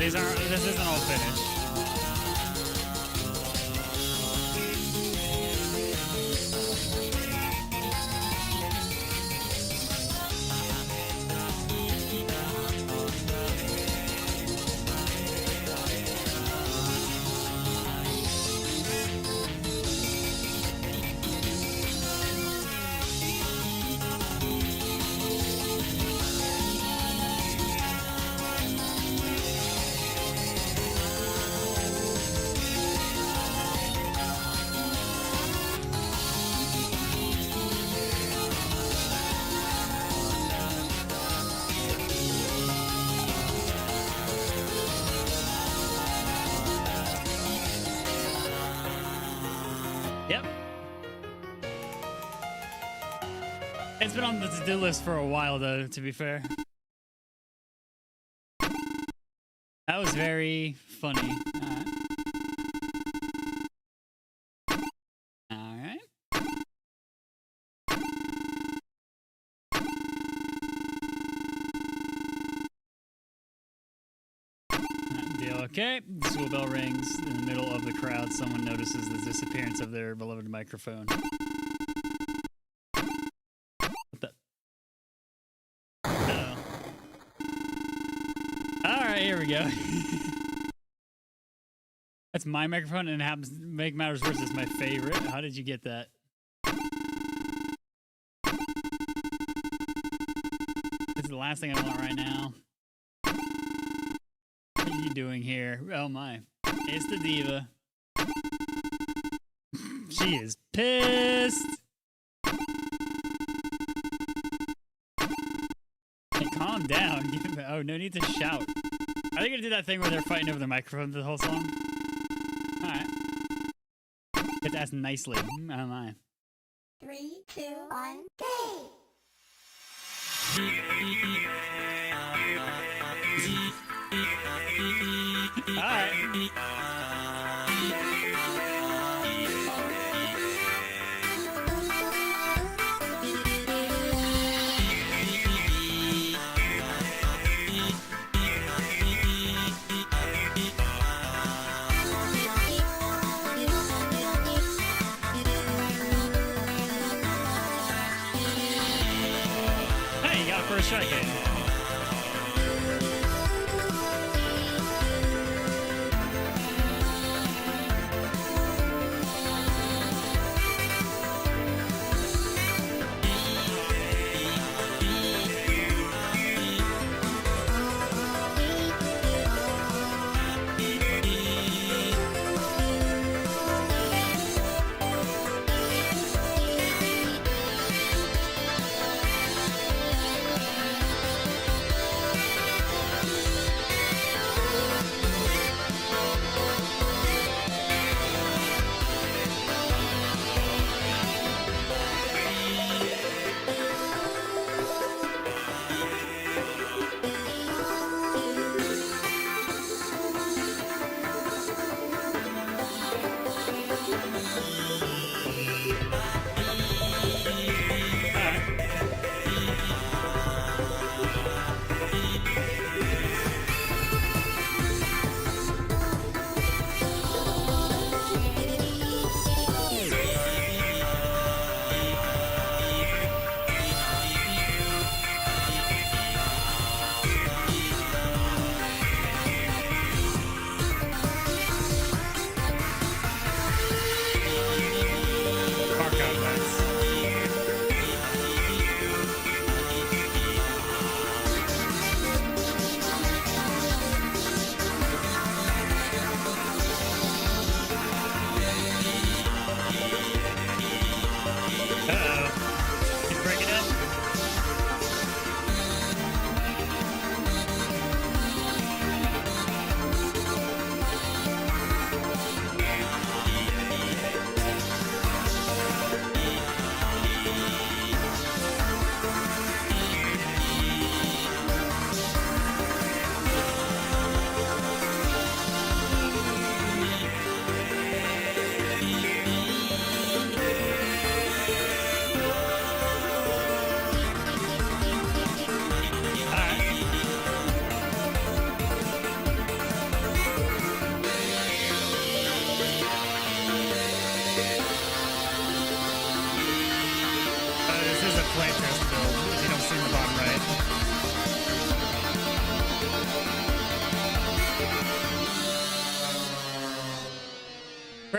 Speaker 1: these aren't. This isn't all finished. Yep. It's been on the to-do list for a while, though, to be fair. That was very funny. Alright. Deal okay. The school bell rings. In the middle of the crowd, someone notices the disappearance of their beloved microphone. What the? Uh-oh. Alright, here we go. That's my microphone, and it happens to make matters worse. It's my favorite. How did you get that? This is the last thing I want right now. What are you doing here? Oh my. It's the diva. She is pissed. Hey, calm down. Oh, no need to shout. Are they gonna do that thing where they're fighting over the microphone the whole song? Alright. Get to ask nicely. Oh my.
Speaker 2: 3, 2, 1, go!
Speaker 1: Alright. Hey, you got a first strike in.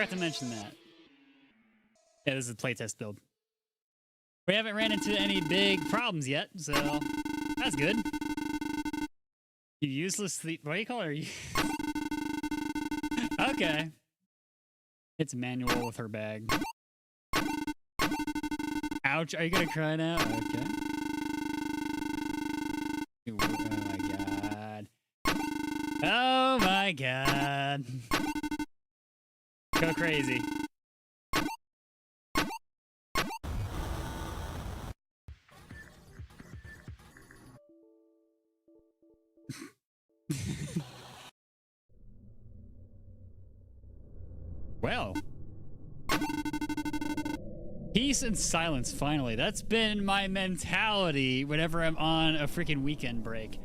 Speaker 1: forgot to mention that. Yeah, this is a playtest build. We haven't ran into any big problems yet, so that's good. You useless sleep. What do you call her? Okay. It's manual with her bag. Ouch. Are you gonna cry now? Okay. Oh my god. Oh my god. Go crazy. Well. Peace and silence, finally. That's been my mentality whenever I'm on a freaking weekend break.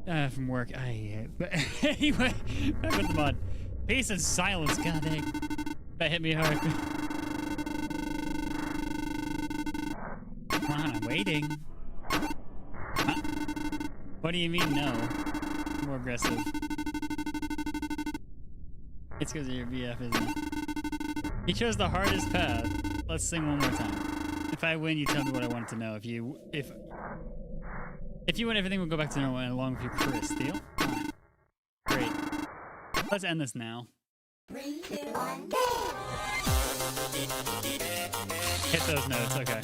Speaker 1: From work. But anyway, back with the mod. Peace and silence, god dang. That hit me hard. Come on, I'm waiting. Huh? What do you mean, no? More aggressive. It's because of your BF, isn't it? He chose the hardest path. Let's sing one more time. If I win, you tell me what I want to know. If you win, everything will go back to normal and along with your Chris. Deal? Fine. Great. Let's end this now.
Speaker 2: 3, 2, 1,
Speaker 1: Hit those notes, okay.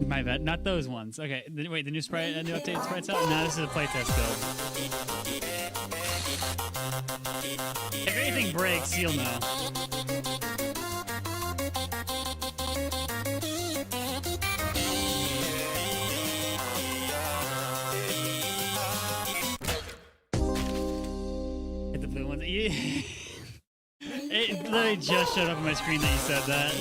Speaker 1: My bad, not those ones. Okay, wait, the new sprite, new updated sprites out? No, this is a playtest build. If anything breaks, you'll know. Hit the blue ones. It literally just showed up on my screen that you said that.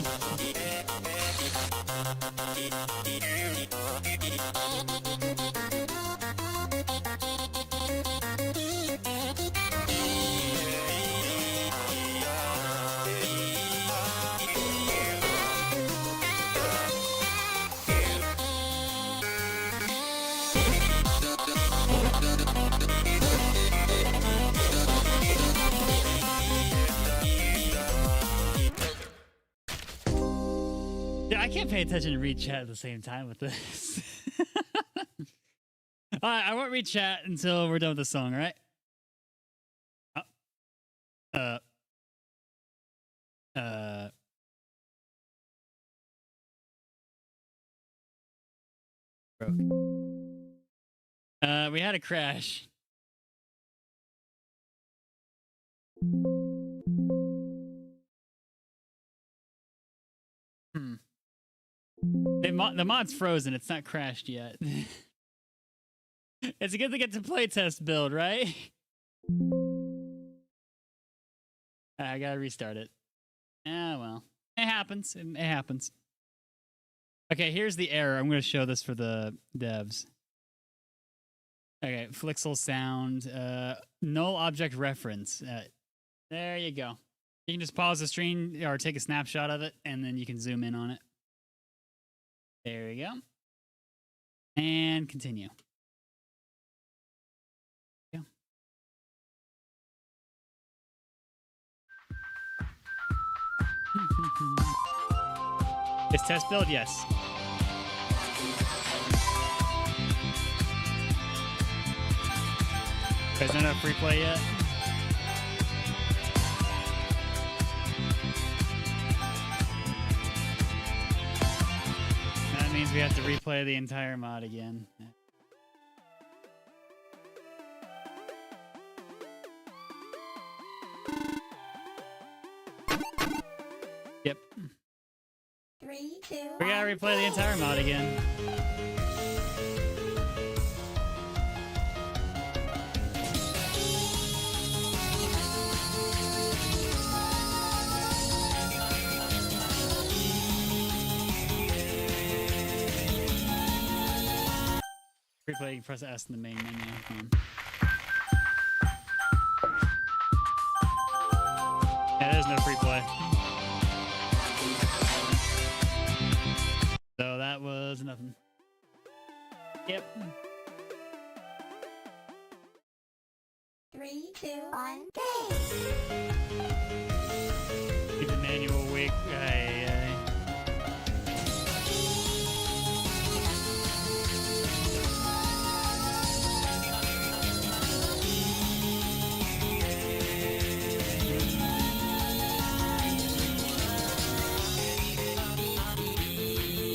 Speaker 1: Yeah, I can't pay attention and read chat at the same time with this. Alright, I won't read chat until we're done with the song, alright? Broke. We had a crash. The mod's frozen. It's not crashed yet. It's good to get to playtest build, right? I gotta restart it. Ah, well. It happens. It happens. Okay, here's the error. I'm gonna show this for the devs. Okay, Flixel sound. Null object reference. There you go. You can just pause the stream or take a snapshot of it, and then you can zoom in on it. There you go. And continue. Yeah. Is test build? Yes. There's not enough free play yet. That means we have to replay the entire mod again. Yep.
Speaker 2: 3, 2,
Speaker 1: We gotta replay the entire mod again. Replay, you can press S in the main menu. Yeah, there's no free play. So that was nothing. Yep. annual week. Aye, aye.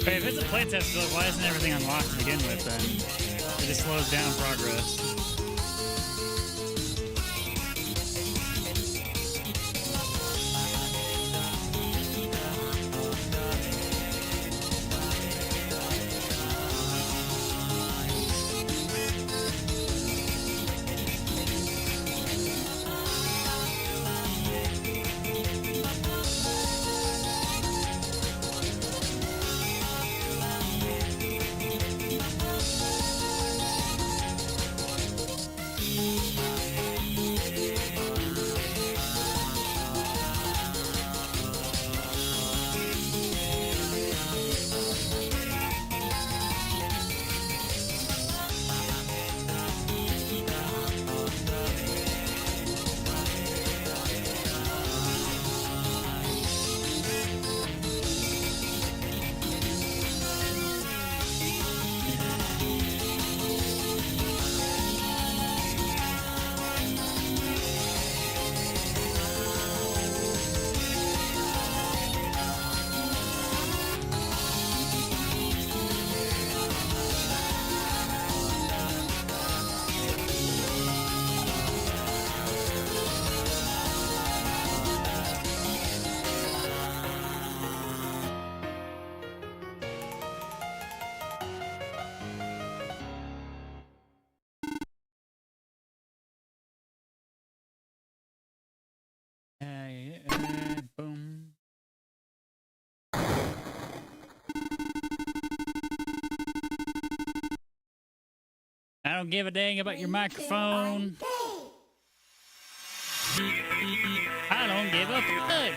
Speaker 1: But if it's a playtest, like, why isn't everything unlocked to begin with then? It just slows down progress. Boom. I don't give a dang about your microphone. I don't give a fuck.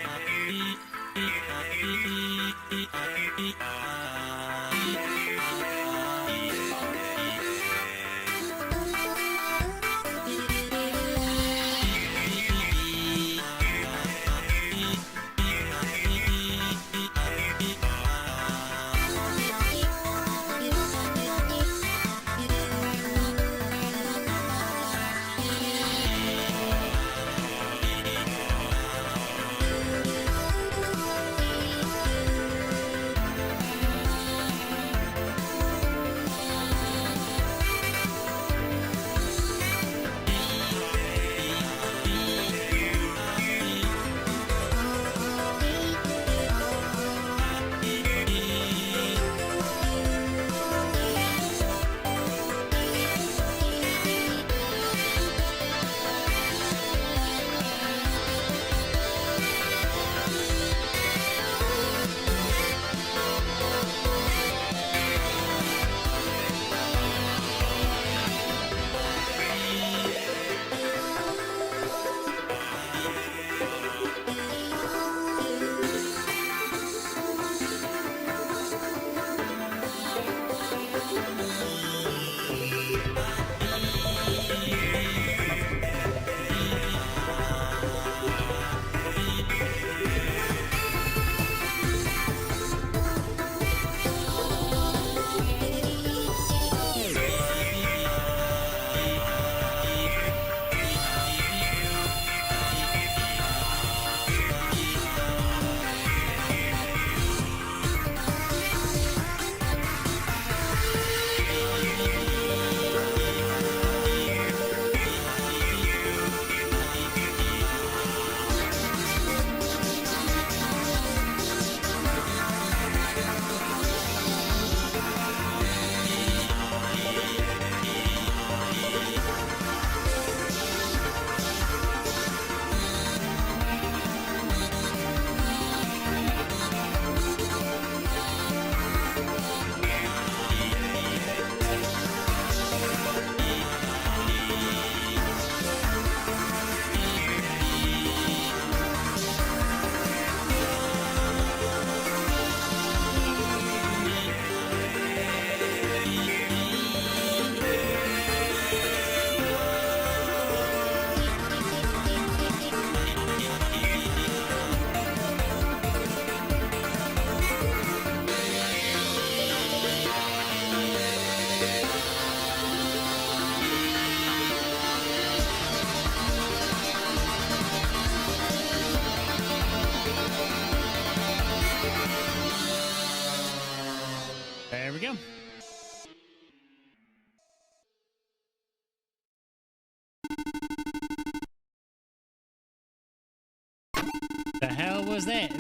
Speaker 1: The hell was that?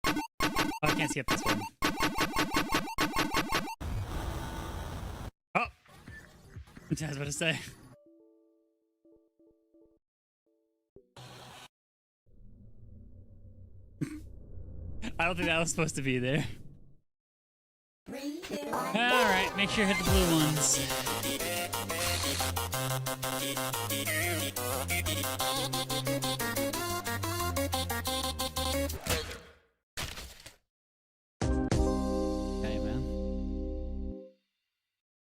Speaker 1: Oh, I can't see up this one. Oh! I was about to say. I don't think that was supposed to be there. Alright, make sure you hit the blue ones. Okay, man.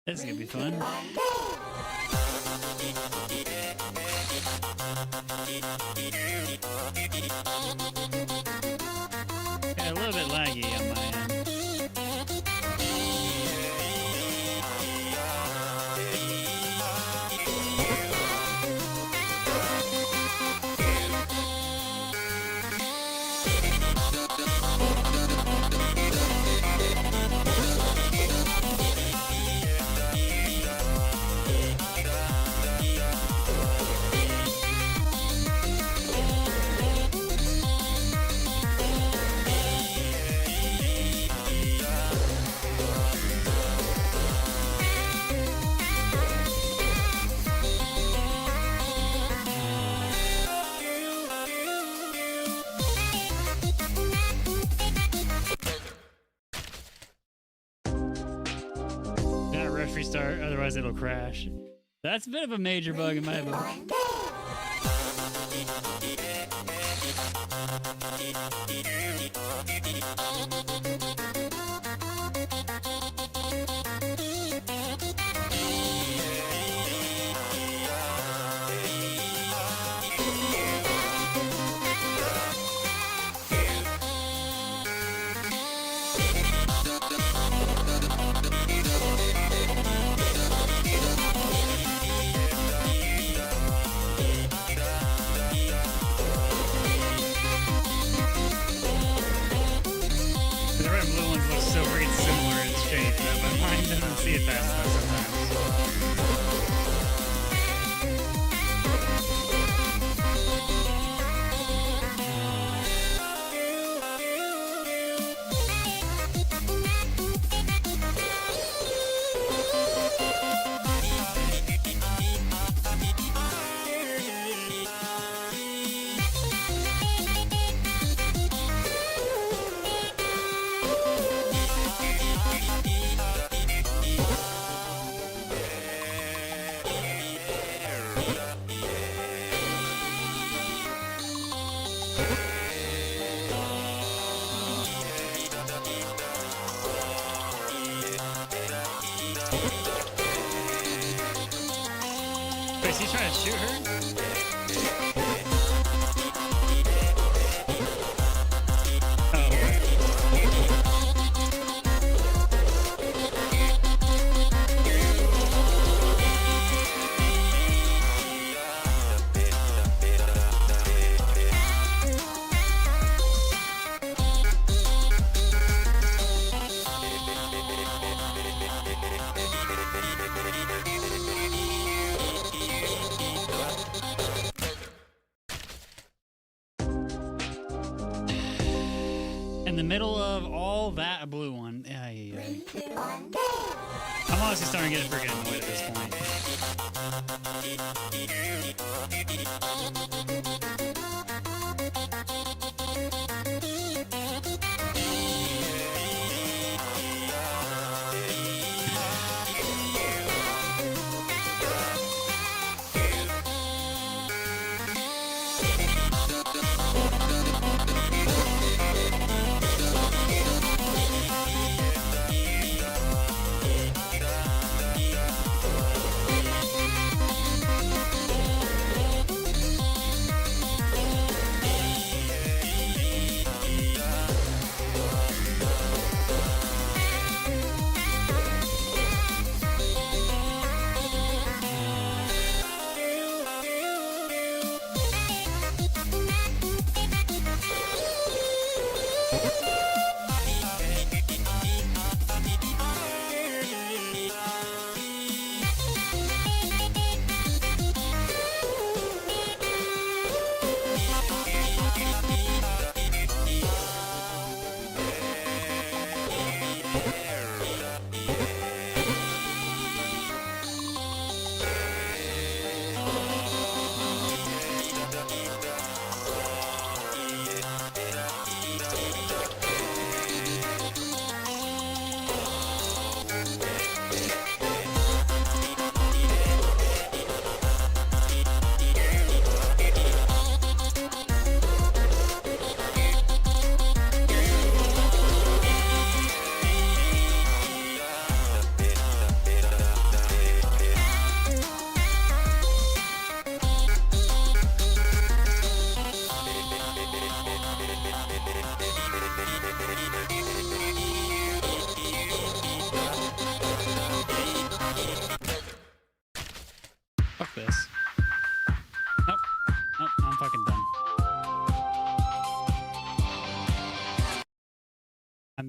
Speaker 1: This is gonna be fun. Okay, a little bit laggy on my end. Restart, otherwise it'll crash. That's a bit of a major bug in my book. See it fast enough sometimes. Is he trying to shoot her? In the middle of all that, a blue one. I'm honestly starting to get freaking annoyed at this point.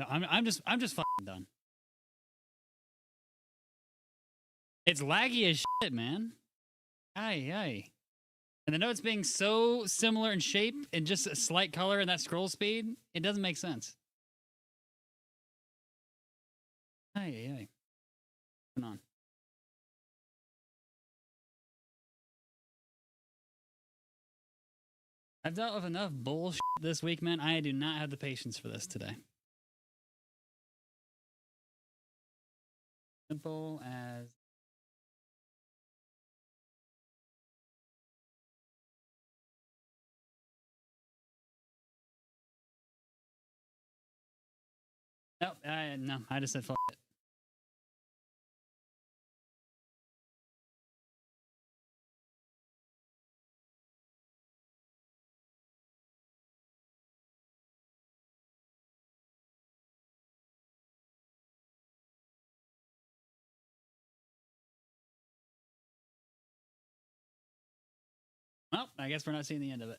Speaker 1: I'm just fucking done. It's laggy as shit, man. Aye, aye. And the notes being so similar in shape and just a slight color and that scroll speed, it doesn't make sense. Aye, aye, aye. Come on. I've dealt with enough bullshit this week, man. I do not have the patience for this today. Simple as... Nope, no, I just said fuck it. Well, I guess we're not seeing the end of it.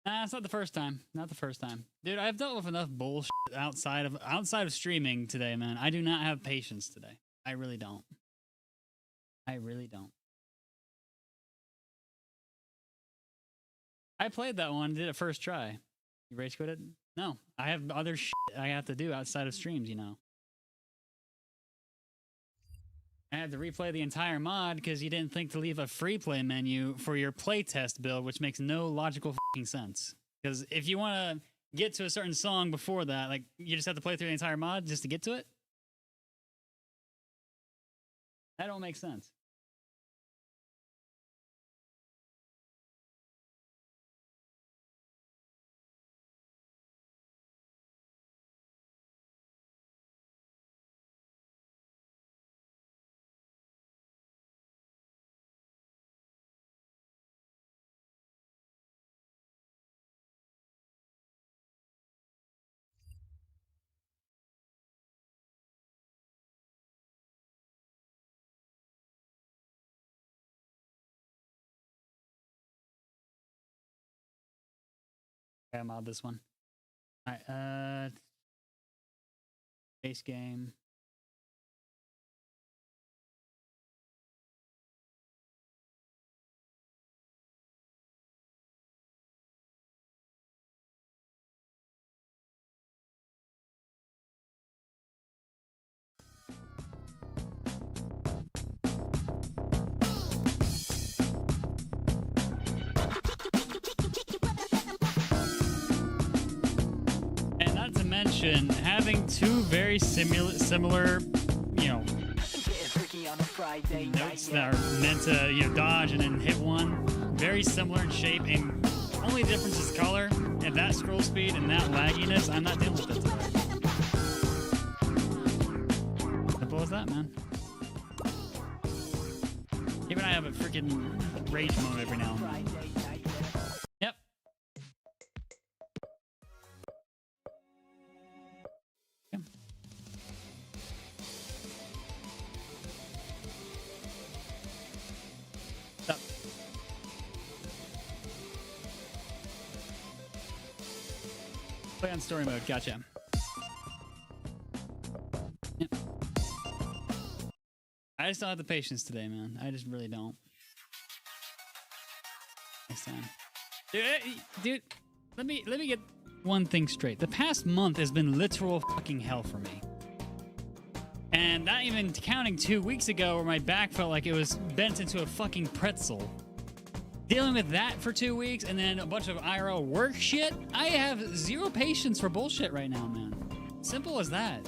Speaker 1: Nah, it's not the first time. Not the first time. Dude, I've dealt with enough bullshit outside of streaming today, man. I do not have patience today. I really don't. I really don't. I played that one, did it first try. You rage quit it? No. I have other shit I have to do outside of streams, you know. I had to replay the entire mod because you didn't think to leave a free play menu for your playtest build, which makes no logical fucking sense. Because if you want to get to a certain song before that, like, you just have to play through the entire mod just to get to it? That don't make sense. Okay, I'm out this one. Alright, base game. Mention having two very similar, you know, notes that are meant to, you know, dodge and then hit one. Very similar in shape, and only difference is color. And that scroll speed and that lagginess, I'm not dealing with it today. Simple as that, man. Even I have a freaking rage mode every now and then. Yep. Stop. Play on story mode, gotcha. Yep. I just don't have the patience today, man. I just really don't. Next time. Dude, let me get one thing straight. The past month has been literal fucking hell for me. And not even counting 2 weeks ago where my back felt like it was bent into a fucking pretzel. Dealing with that for 2 weeks and then a bunch of IRL work shit. I have zero patience for bullshit right now, man. Simple as that.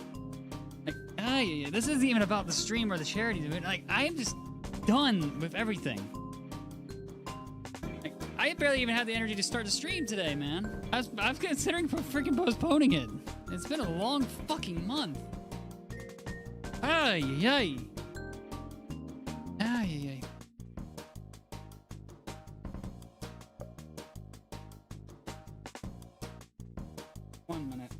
Speaker 1: Like, this isn't even about the stream or the charity. Like, I'm just done with everything. Like, I barely even had the energy to start the stream today, man. I was considering freaking postponing it. It's been a long fucking month. Ay, ay. Ay, ay. 1 minute.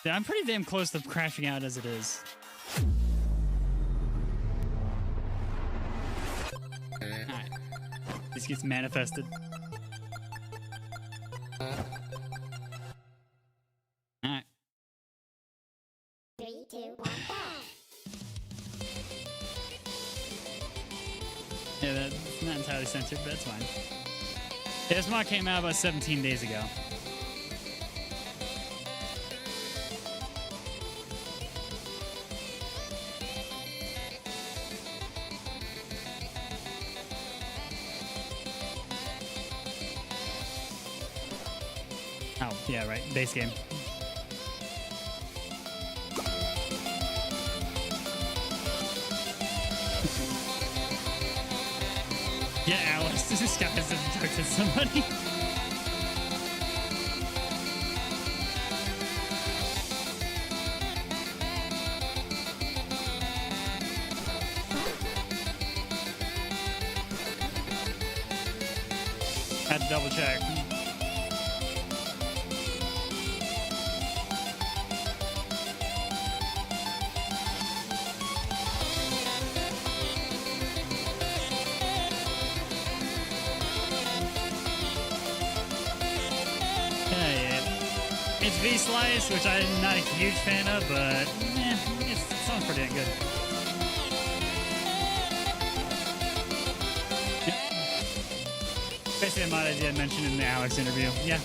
Speaker 1: Yeah, I'm pretty damn close to crashing out as it is. This gets manifested. Alright.
Speaker 2: 3, 2, 1, go.
Speaker 1: Yeah, that's not entirely censored, but that's fine. Yeah, this mod came out about 17 days ago. Oh, yeah, right. Base game. Yeah, Alice, this guy has abducted somebody. Had to double check. It's V-Slice, which I'm not a huge fan of, but it sounds pretty damn good. Basically a mod idea I mentioned in the Alex interview. Yeah.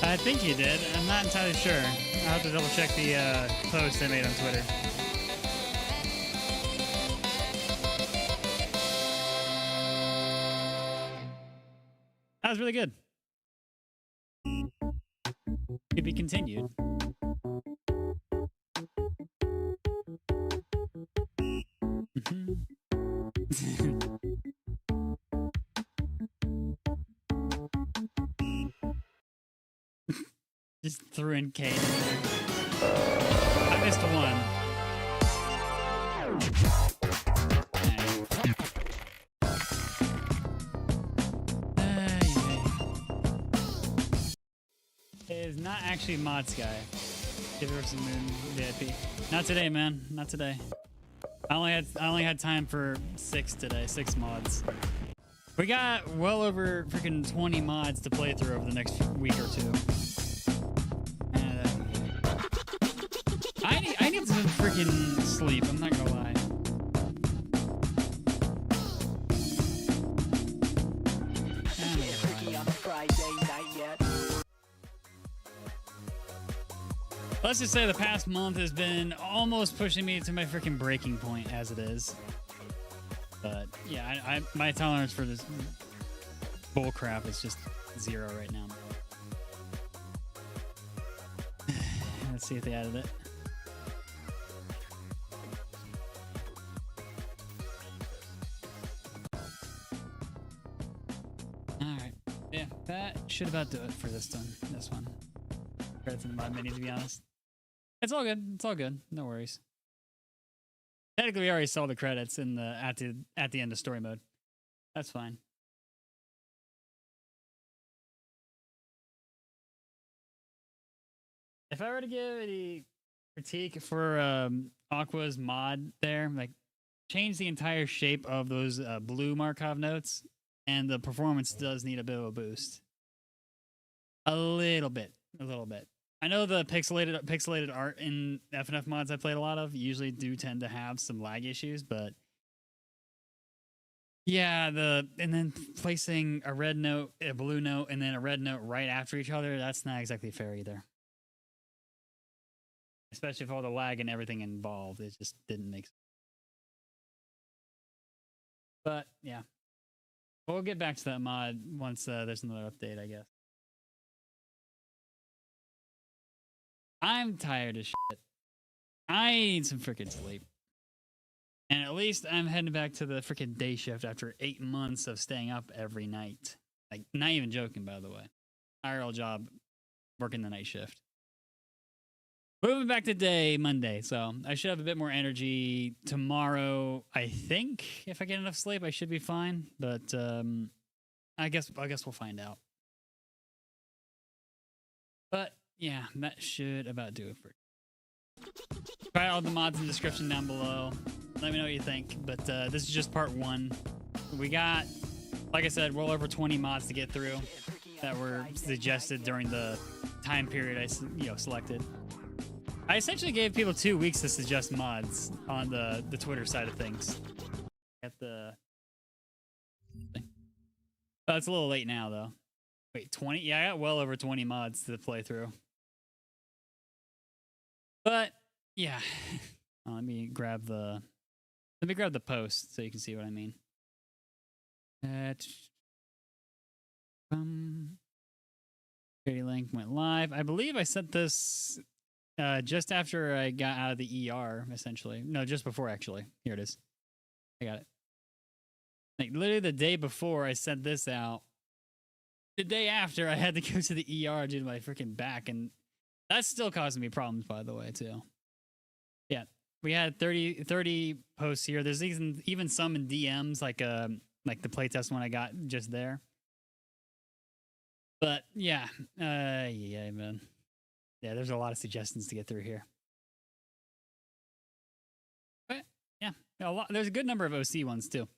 Speaker 1: I think he did. I'm not entirely sure. I'll have to double check the post I made on Twitter. That was really good. To be continued. Just threw in Kate in there. I missed one. It is not actually Mod Sky. Give her some moon VIP. Not today, man. Not today. I only had time for 6 today. 6 mods. We got well over freaking 20 mods to play through over the next week or two. And, I need some freaking sleep. I'm not gonna lie. Let's just say the past month has been almost pushing me to my freaking breaking point as it is. But yeah, my tolerance for this bull crap is just 0 right now. Let's see if they added it. Alright. Yeah, that should about do it for this one. Credits in the mod menu, to be honest. It's all good. It's all good. No worries. Technically, we already saw the credits in the at the end of story mode. That's fine. If I were to give any critique for Aqua's mod there, like change the entire shape of those blue Markov notes, and the performance does need a bit of a boost. A little bit. I know the pixelated art in FNF mods I played a lot of usually do tend to have some lag issues, but yeah, and then placing a red note, a blue note, and then a red note right after each other, that's not exactly fair either. Especially with all the lag and everything involved, it just didn't make sense. But yeah, we'll get back to that mod once there's another update, I guess. I'm tired as shit. I need some freaking sleep. And at least I'm heading back to the freaking day shift after 8 months of staying up every night. Like, not even joking, by the way. IRL job, working the night shift. Moving back to Monday, so I should have a bit more energy tomorrow. I think if I get enough sleep, I should be fine. But I guess we'll find out. But yeah, that should about do it for. Try all the mods in the description down below. Let me know what you think. But this is just part 1. We got, like I said, well over 20 mods to get through that were suggested during the time period I selected. I essentially gave people 2 weeks to suggest mods on the Twitter side of things. At the, oh, it's a little late now though. Wait, 20? Yeah, I got well over 20 mods to play through. But yeah, let me grab the post so you can see what I mean. Charity link went live. I believe I sent this just after I got out of the ER, essentially. No, just before actually. Here it is. I got it. Like literally the day before I sent this out. The day after I had to go to the ER due to my freaking back, and that's still causing me problems, by the way, too. Yeah, we had 30 posts here. There's even some in DMs, like the playtest one I got just there. But yeah, yeah, man. Yeah, there's a lot of suggestions to get through here. But yeah, there's a good number of OC ones too.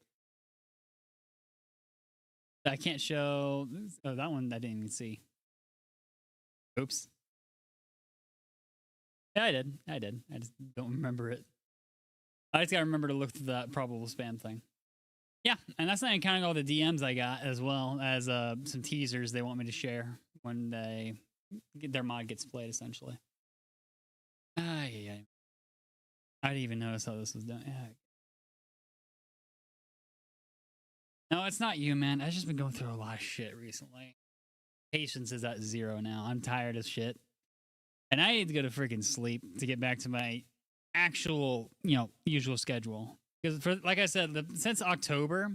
Speaker 1: I can't show. Oh, that one I didn't even see. Oops. Yeah, I did. I just don't remember it. I just gotta remember to look through that probable spam thing. Yeah, and that's not even counting all the DMs I got, as well as some teasers they want me to share when their mod gets played, essentially. Yeah. I didn't even notice how this was done. Yeah. No, it's not you, man. I've just been going through a lot of shit recently. Patience is at 0 now. I'm tired as shit. And I need to go to freaking sleep to get back to my actual, usual schedule. Because, like I said, since October,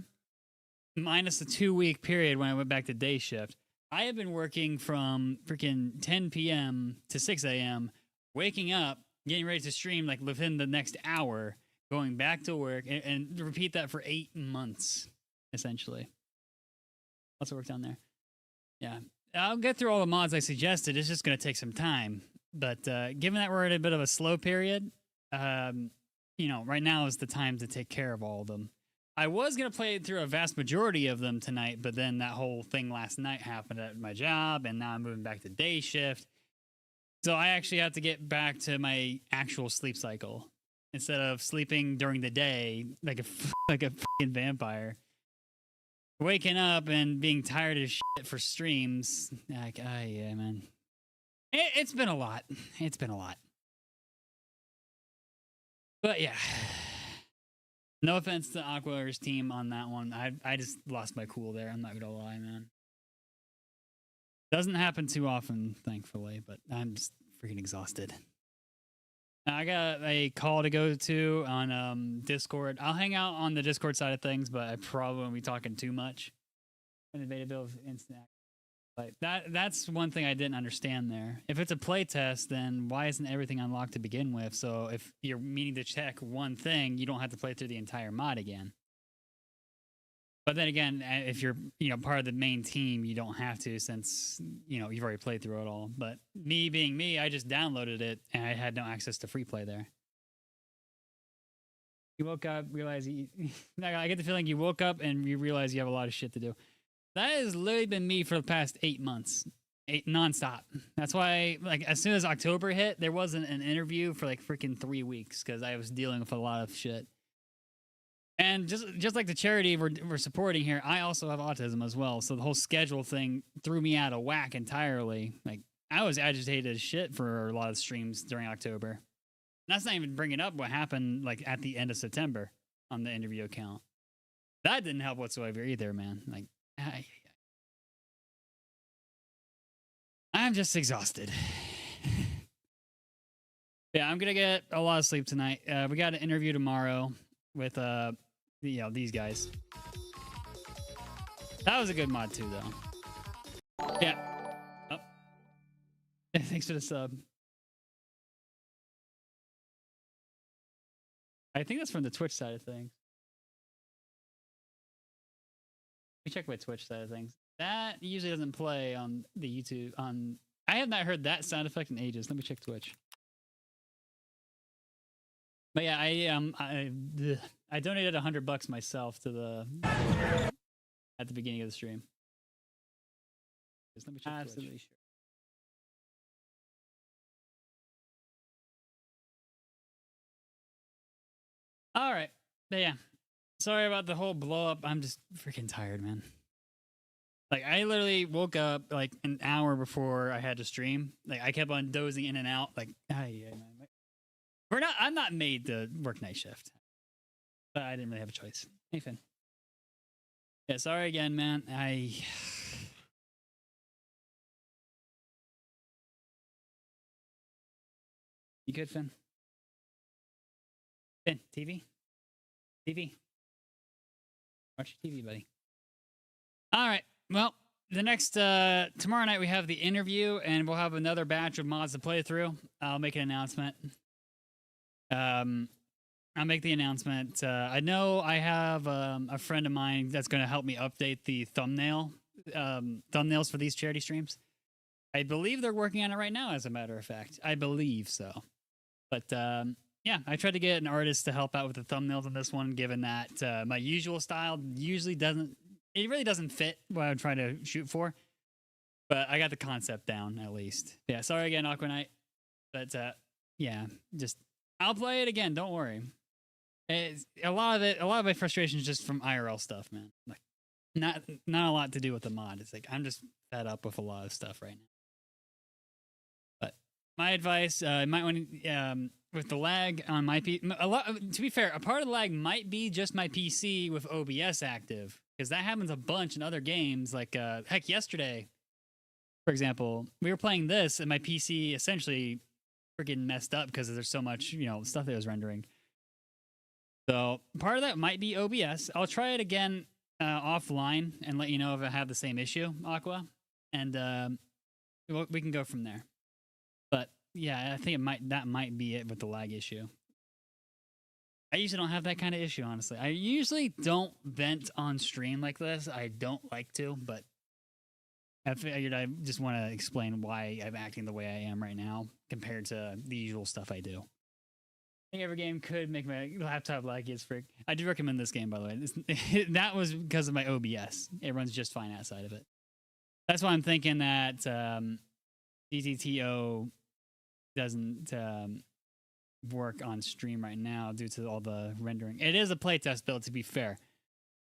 Speaker 1: minus the 2-week period when I went back to day shift, I have been working from freaking 10 p.m. to 6 a.m., waking up, getting ready to stream like within the next hour, going back to work, and repeat that for 8 months. Essentially. Lots of work down there. Yeah. I'll get through all the mods I suggested. It's just going to take some time. But given that we're at a bit of a slow period, right now is the time to take care of all of them. I was going to play through a vast majority of them tonight, but then that whole thing last night happened at my job, and now I'm moving back to day shift. So I actually have to get back to my actual sleep cycle. Instead of sleeping during the day like a fucking vampire. Waking up and being tired as shit for streams. Like, yeah, man. It's been a lot. It's been a lot. But yeah. No offense to Aqua's team on that one. I just lost my cool there. I'm not gonna lie, man. Doesn't happen too often, thankfully, but I'm just freaking exhausted. I got a call to go to on Discord. I'll hang out on the Discord side of things, but I probably won't be talking too much. And made a bit of instant. Like that's one thing I didn't understand there. If it's a playtest, then why isn't everything unlocked to begin with? So if you're meaning to check one thing, you don't have to play through the entire mod again. But then again, if you're part of the main team, you don't have to, since you've already played through it all. But me being me, I just downloaded it and I had no access to free play there. You woke up, realize I get the feeling you woke up and you realize you have a lot of shit to do. That has literally been me for the past 8 months, nonstop. That's why, like, as soon as October hit, there wasn't an interview for like freaking 3 weeks because I was dealing with a lot of shit. And just like the charity we're supporting here, I also have autism as well. So the whole schedule thing threw me out of whack entirely. Like, I was agitated as shit for a lot of streams during October. And that's not even bringing up what happened like at the end of September on the interview account. That didn't help whatsoever either, man. Like, I'm just exhausted. Yeah, I'm gonna get a lot of sleep tonight. We got an interview tomorrow with these guys. That was a good mod too, though. Yeah. Oh. Thanks for the sub. I think that's from the Twitch side of things. Let me check my Twitch side of things. That usually doesn't play on the YouTube, on I have not heard that sound effect in ages. Let me check Twitch. But yeah, I donated $100 myself to the at the beginning of the stream. Just let me check Absolutely Twitch. Sure. All right, but yeah, sorry about the whole blow up. I'm just freaking tired, man. Like I literally woke up like an hour before I had to stream. Like I kept on dozing in and out. Like, I'm not made to work night shift, but I didn't really have a choice. Hey, Finn. Yeah, sorry again, man. You good, Finn? Finn, TV? Watch your TV, buddy. All right. Well, the next tomorrow night we have the interview, and we'll have another batch of mods to play through. I'll make an announcement. I'll make the announcement. I know I have a friend of mine that's going to help me update the thumbnails for these charity streams. I believe they're working on it right now, as a matter of fact. I believe so. But yeah, I tried to get an artist to help out with the thumbnails on this one, given that my usual style usually really doesn't fit what I'm trying to shoot for. But I got the concept down, at least. Yeah, sorry again, Aqua Knight. But yeah, just I'll play it again. Don't worry. A lot of my frustration is just from IRL stuff, man. Like, not a lot to do with the mod. It's like I'm just fed up with a lot of stuff right now. But my advice, you might want to with the lag on my PC. To be fair, a part of the lag might be just my PC with OBS active, because that happens a bunch in other games. Like heck, yesterday, for example, we were playing this, and my PC essentially freaking messed up because there's so much stuff that it was rendering. So part of that might be OBS. I'll try it again offline and let you know if I have the same issue, Aqua, and we can go from there. But yeah, I think that might be it with the lag issue. I usually don't have that kind of issue, honestly. I usually don't vent on stream like this. I don't like to, but I figured I just want to explain why I'm acting the way I am right now compared to the usual stuff I do. I think every game could make my laptop laggy as frick. I do recommend this game, by the way. That was because of my OBS. It runs just fine outside of it. That's why I'm thinking that DTTO doesn't work on stream right now due to all the rendering. It is a playtest build, to be fair.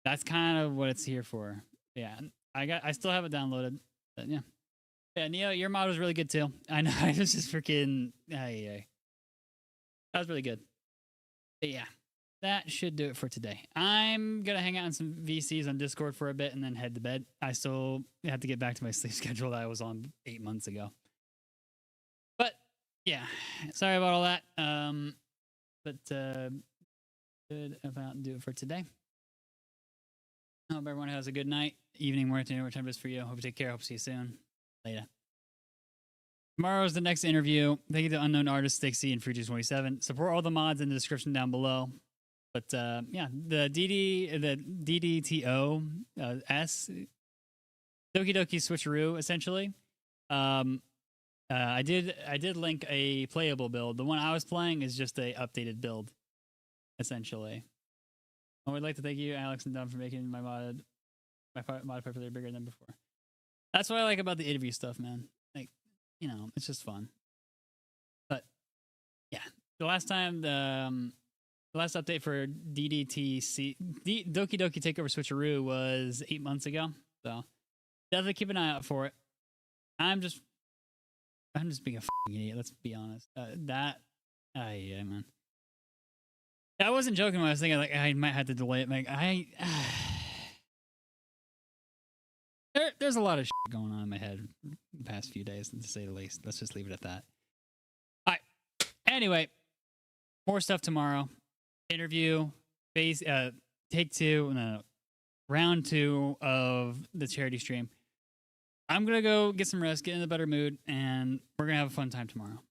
Speaker 1: That's kind of what it's here for. Yeah, I still have it downloaded, but yeah. Yeah, Neo, your mod was really good too. I know, I was just freaking... That was really good. But yeah, that should do it for today. I'm going to hang out on some VCs on Discord for a bit and then head to bed. I still have to get back to my sleep schedule that I was on 8 months ago. But yeah, sorry about all that. Good about do it for today. I hope everyone has a good night, evening, morning, whatever time it is for you. Hope you take care. Hope to see you soon. Later. Tomorrow's the next interview. Thank you to Unknown Artist, Stixie, and Fuji27. Support all the mods in the description down below. But yeah, the DDTO S Doki Doki Switcheroo, essentially. I did link a playable build. The one I was playing is just a updated build, essentially. I would like to thank you, Alex and Dom, for making my mod popular bigger than before. That's what I like about the interview stuff, man. Like, it's just fun. But yeah, the last update for Doki Doki Takeover Switcheroo was 8 months ago. So definitely keep an eye out for it. I'm just being a fucking idiot. Let's be honest. Yeah, man. I wasn't joking when I was thinking like I might have to delay it. Like there's a lot of shit going on in my head the past few days, to say the least. Let's just leave it at that. All right. Anyway, more stuff tomorrow. Interview, take two, no, round 2 of the charity stream. I'm gonna go get some rest, get in a better mood, and we're gonna have a fun time tomorrow.